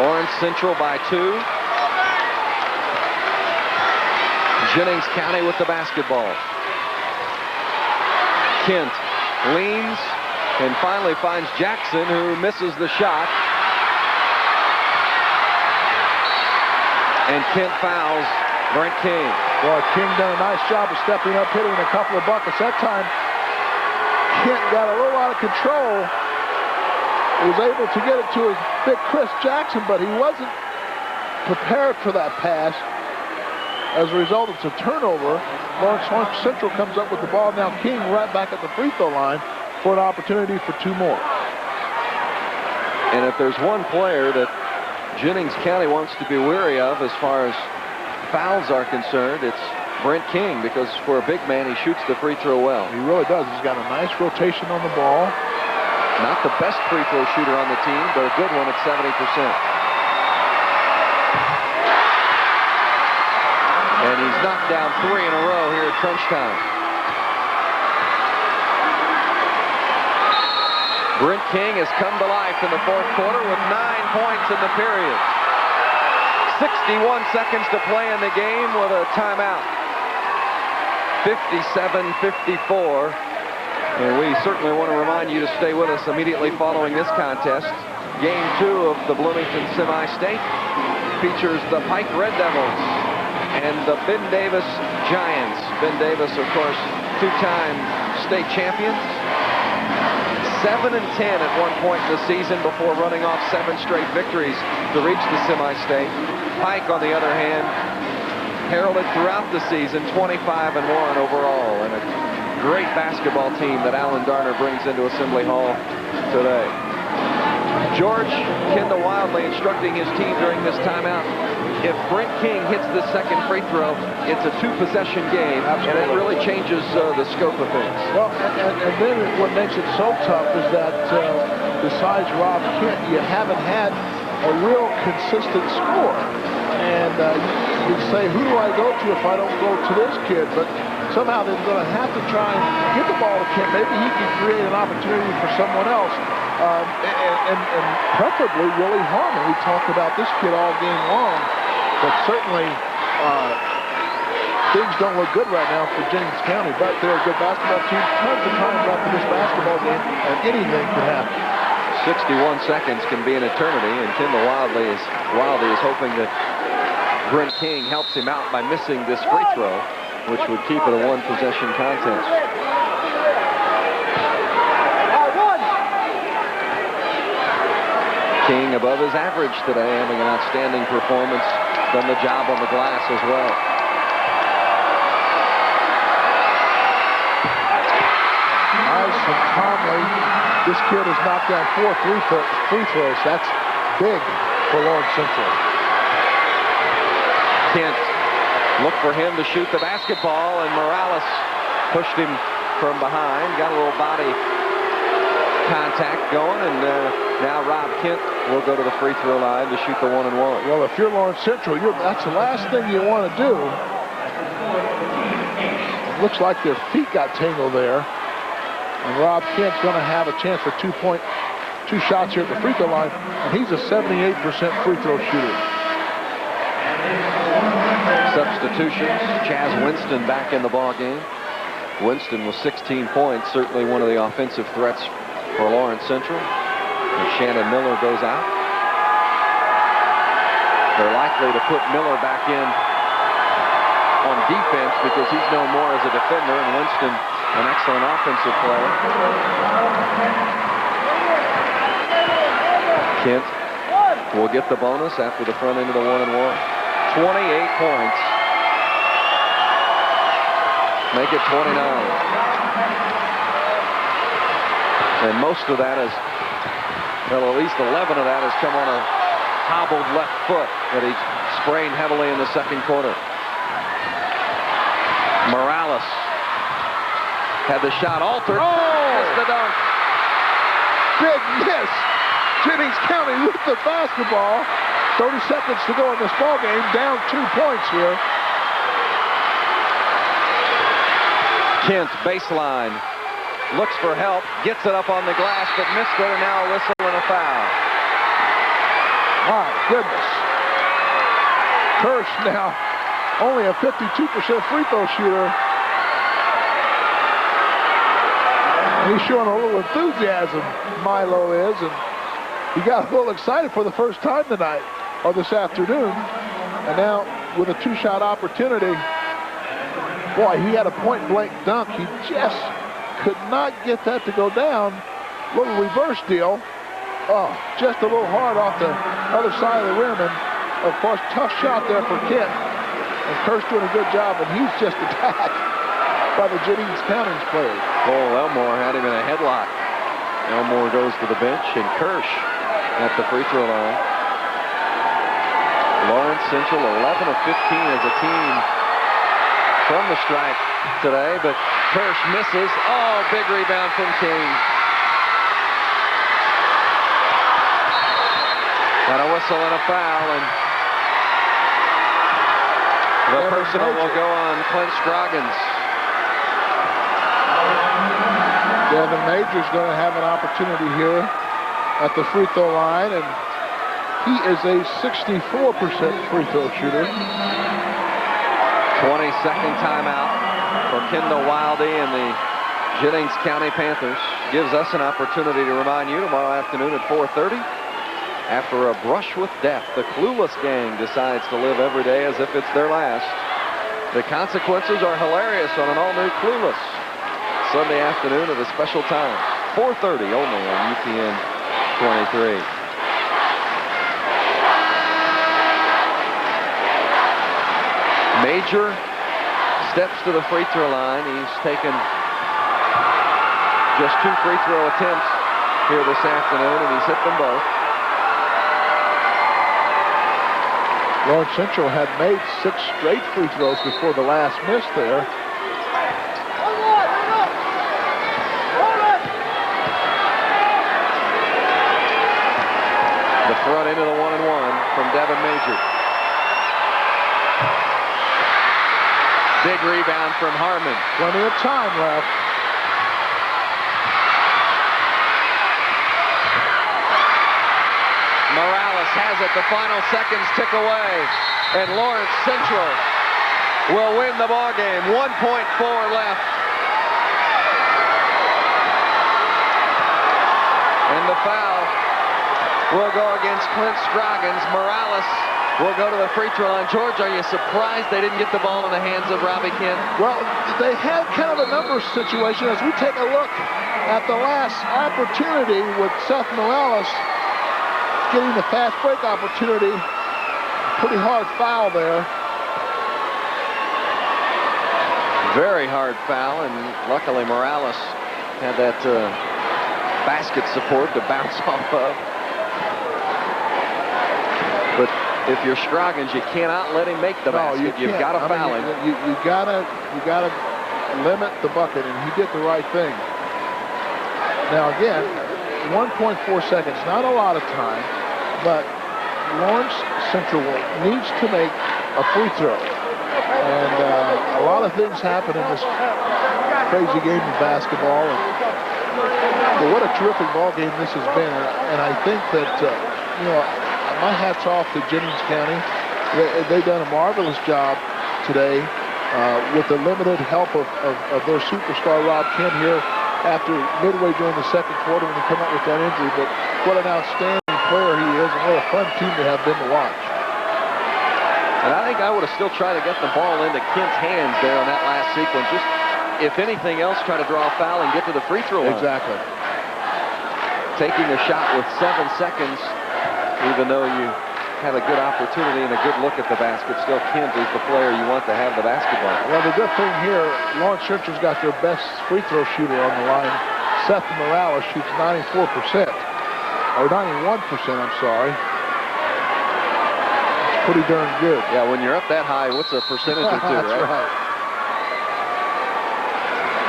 Lawrence Central by 2. Jennings County with the basketball. Kent leans and finally finds Jackson, who misses the shot. And Kent fouls Brent King. Well, King done a nice job of stepping up, hitting a couple of buckets. That time, Kent got a little out of control. He was able to get it to his big Chris Jackson, but he wasn't prepared for that pass. As a result, it's a turnover. Lawrence Central comes up with the ball. Now King right back at the free throw line for an opportunity for 2 more. And if there's one player that Jennings County wants to be wary of as far as fouls are concerned, it's Brent King, because for a big man, he shoots the free throw well. He really does. He's got a nice rotation on the ball. Not the best free throw shooter on the team, but a good one at 70%. And he's knocked down 3 in a row here at crunch time. Brent King has come to life in the 4th quarter with 9 points in the period. 61 seconds to play in the game with a timeout. 57-54. And we certainly want to remind you to stay with us immediately following this contest. Game 2 of the Bloomington Semi-State features the Pike Red Devils and the Ben Davis Giants. Ben Davis, of course, 2-time state champions. 7-10 at one point in the season before running off 7 straight victories to reach the semi-state. Pike, on the other hand, heralded throughout the season 25-1 overall, and a great basketball team that Alan Darner brings into Assembly Hall today. George Kendall Wildley instructing his team during this timeout. If Brent King hits the second free throw, it's a 2-possession game. Absolutely. And it really changes the scope of things. Well, and then what makes it so tough is that besides Rob Kent, you haven't had a real consistent score. And you'd say, who do I go to if I don't go to this kid? But somehow they're going to have to try and get the ball to Kent. Maybe he can create an opportunity for someone else. And preferably Willie Harmon. We talked about this kid all game long. But certainly things don't look good right now for Jennings County. But they're a good basketball team. Tons of time left in this basketball game, and anything can happen. 61 seconds can be an eternity, and Kendall Wildley is hoping that Brent King helps him out by missing this free throw, which would keep it a 1-possession contest. King above his average today, having an outstanding performance. Done the job on the glass as well. Nice and calmly. This kid has knocked down 4 free throws. That's big for Lawrence Central. Kent looked for him to shoot the basketball, and Morales pushed him from behind. Got a little body contact going, and now Rob Kent will go to the free throw line to shoot the 1-and-1. Well, if you're Lawrence Central, that's the last thing you want to do. It looks like their feet got tangled there. And Rob Kent's going to have a chance for 2 shots here at the free throw line. And he's a 78% free throw shooter. Substitutions. Chaz Winston back in the ball game. Winston with 16 points, certainly one of the offensive threats for Lawrence Central. And Shannon Miller goes out. They're likely to put Miller back in on defense because he's known more as a defender, and Winston an excellent offensive player. Kent will get the bonus after the front end of the 1-and-1. 28 points. Make it 29. And most of that is, well, at least 11 of that has come on a hobbled left foot that he sprained heavily in the second quarter. Morales had the shot altered. Missed the dunk. Big miss. Jennings County with the basketball. 30 seconds to go in this ball game. Down 2 points here. Kent, baseline. Looks for help. Gets it up on the glass, but missed it, and now a whistle and a foul. My goodness. Kirsch now only a 52% free throw shooter. He's showing a little enthusiasm, Milo is, and he got a little excited for the first time tonight, or this afternoon. And now with a 2-shot opportunity, boy, he had a point-blank dunk. He just could not get that to go down. Little reverse deal. Oh, just a little hard off the other side of the rim. And, of course, tough shot there for Kent. And Kirsch doing a good job, and he's just attacked by the Jennings County players. Cole Elmore had him in a headlock. Elmore goes to the bench, and Kirsch at the free throw line. Lawrence Central 11 of 15 as a team from the stripe today, but Kirsch misses. Oh, big rebound from King. Got a whistle and a foul, and the personal will go on Clint Scroggins. Devin Major's going to have an opportunity here at the free throw line, and he is a 64% free throw shooter. 22nd timeout for Kendall Wildey and the Jennings County Panthers. Gives us an opportunity to remind you tomorrow afternoon at 4:30. After a brush with death, the Clueless gang decides to live every day as if it's their last. The consequences are hilarious on an all-new Clueless. Sunday afternoon at a special time. 4:30 only on UPN 23. Major steps to the free throw line. He's taken just 2 free throw attempts here this afternoon, and he's hit them both. Lawrence Central had made 6 straight free throws before the last miss there. The front end of the 1-and-1 from Devin Major. Big rebound from Harmon. Plenty of time left. Morales has it. The final seconds tick away. And Lawrence Central will win the ball game. 1.4 left. And the foul will go against Clint Scroggins. Morales will go to the free throw line. George, are you surprised they didn't get the ball in the hands of Robbie Kent? Well, they had kind of a numbers situation. As we take a look at the last opportunity with Seth Morales getting the fast break opportunity. Pretty hard foul there. Very hard foul, and luckily Morales had that basket support to bounce off of. But if you're Scroggins, you cannot let him make the basket. You've got to foul him. You gotta limit the bucket, and he did the right thing. Now again, 1.4 seconds, not a lot of time, but Lawrence Central needs to make a free throw. And a lot of things happen in this crazy game of basketball. But what a terrific ball game this has been. And I think that, you know, my hat's off to Jennings County. They've done a marvelous job today with the limited help of their superstar Rob Kent here after midway during the second quarter when he came up with that injury. But what an outstanding player he is, and what a fun team to have been to watch. And I think I would have still tried to get the ball into Kent's hands there on that last sequence. Just, if anything else, try to draw a foul and get to the free throw line. Exactly. Taking a shot with 7 seconds, even though you have a good opportunity and a good look at the basket, still Kent is the player you want to have the basketball. Well, the good thing here, Lawrence Central's got their best free throw shooter on the line. Seth Morales shoots 94%, or 91%, I'm sorry. Pretty darn good. Yeah, when you're up that high, what's a percentage or two, That's right?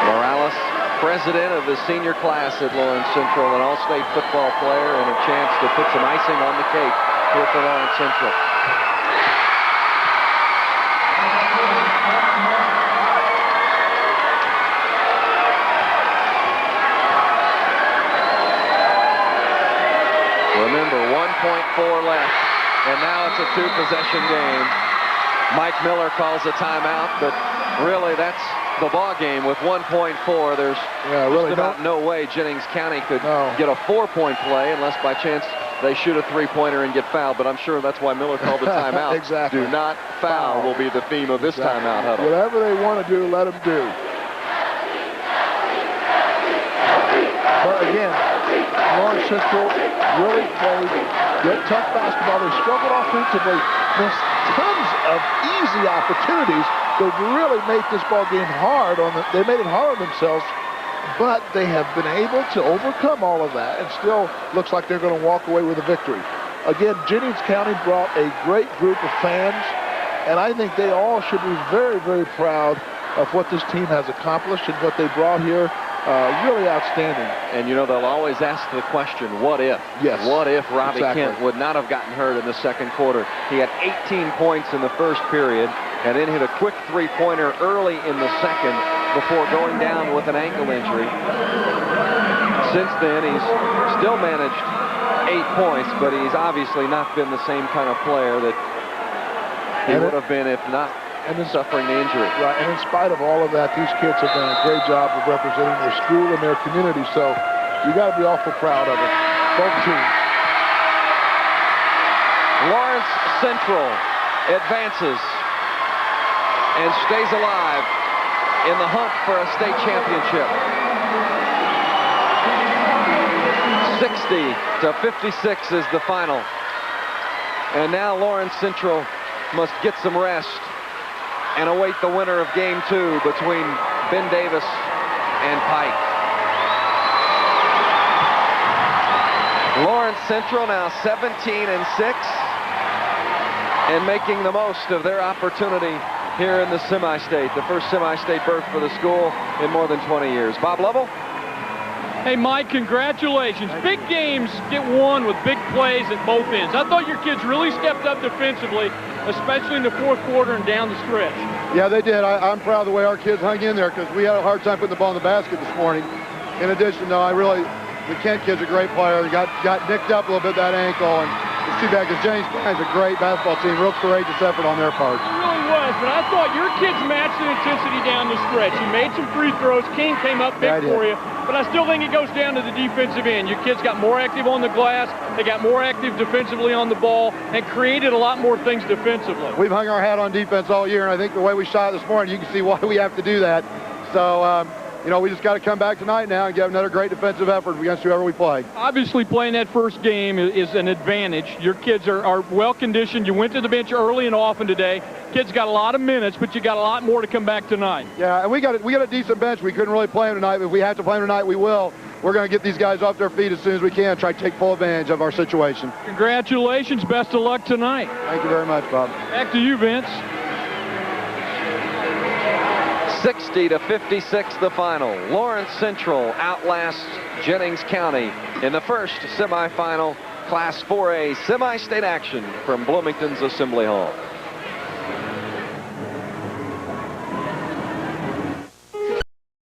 Morales, president of the senior class at Lawrence Central, an all-state football player, and a chance to put some icing on the cake here for Lawrence Central. Remember, 1.4 left. And now it's a 2-possession game. Mike Miller calls a timeout, but really that's the ball game with 1.4. There's really just about no way Jennings County could get a 4-point play unless by chance they shoot a 3-pointer and get fouled. But I'm sure that's why Miller called the timeout. Exactly. Do not foul will be the theme of this timeout huddle. Whatever they want to do, let them do. But again, Lawrence Central really played good, tough basketball. They struggled offensively. Missed tons of easy opportunities. They really made this ball game hard on they made it hard on themselves, but they have been able to overcome all of that, and still looks like they're going to walk away with a victory. Again, Jennings County brought a great group of fans, and I think they all should be very, very proud of what this team has accomplished and what they brought here. Really outstanding. And you know, they'll always ask the question, what if? Yes. What if Robbie Exactly. Kent would not have gotten hurt in the second quarter? He had 18 points in the first period and then hit a quick 3-pointer early in the second before going down with an ankle injury. Since then, he's still managed 8 points, but he's obviously not been the same kind of player that he would have been if not suffering the injury. Right, and in spite of all of that, these kids have done a great job of representing their school and their community, so you got to be awful proud of it, both teams. Lawrence Central advances and stays alive in the hunt for a state championship. 60-56 is the final. And now Lawrence Central must get some rest and await the winner of game 2 between Ben Davis and Pike. Lawrence Central now 17-6 and making the most of their opportunity here in the semi-state, the first semi-state berth for the school in more than 20 years. Bob Lovell? Hey, Mike, congratulations. Big games get won with big plays at both ends. I thought your kids really stepped up defensively, especially in the fourth quarter and down the stretch. Yeah, they did. I'm proud of the way our kids hung in there because we had a hard time putting the ball in the basket this morning. In addition, though, the Kent kid's a great player. He got nicked up a little bit, that ankle, and it's too bad because Jennings County's a great basketball team. Real courageous effort on their part. It really was, but I thought your kids matched the intensity down the stretch. You made some free throws. King came up big for you, but I still think it goes down to the defensive end. Your kids got more active on the glass. They got more active defensively on the ball and created a lot more things defensively. We've hung our hat on defense all year, and I think the way we shot this morning, you can see why we have to do that. So you know, we just got to come back tonight now and get another great defensive effort against whoever we play. Obviously, playing that first game is an advantage. Your kids are well-conditioned. You went to the bench early and often today. Kids got a lot of minutes, but you got a lot more to come back tonight. Yeah, and we got a decent bench. We couldn't really play them tonight, but if we have to play them tonight, we will. We're going to get these guys off their feet as soon as we can, try to take full advantage of our situation. Congratulations. Best of luck tonight. Thank you very much, Bob. Back to you, Vince. 60-56 the final. Lawrence Central outlasts Jennings County in the first semifinal Class 4A semi-state action from Bloomington's Assembly Hall.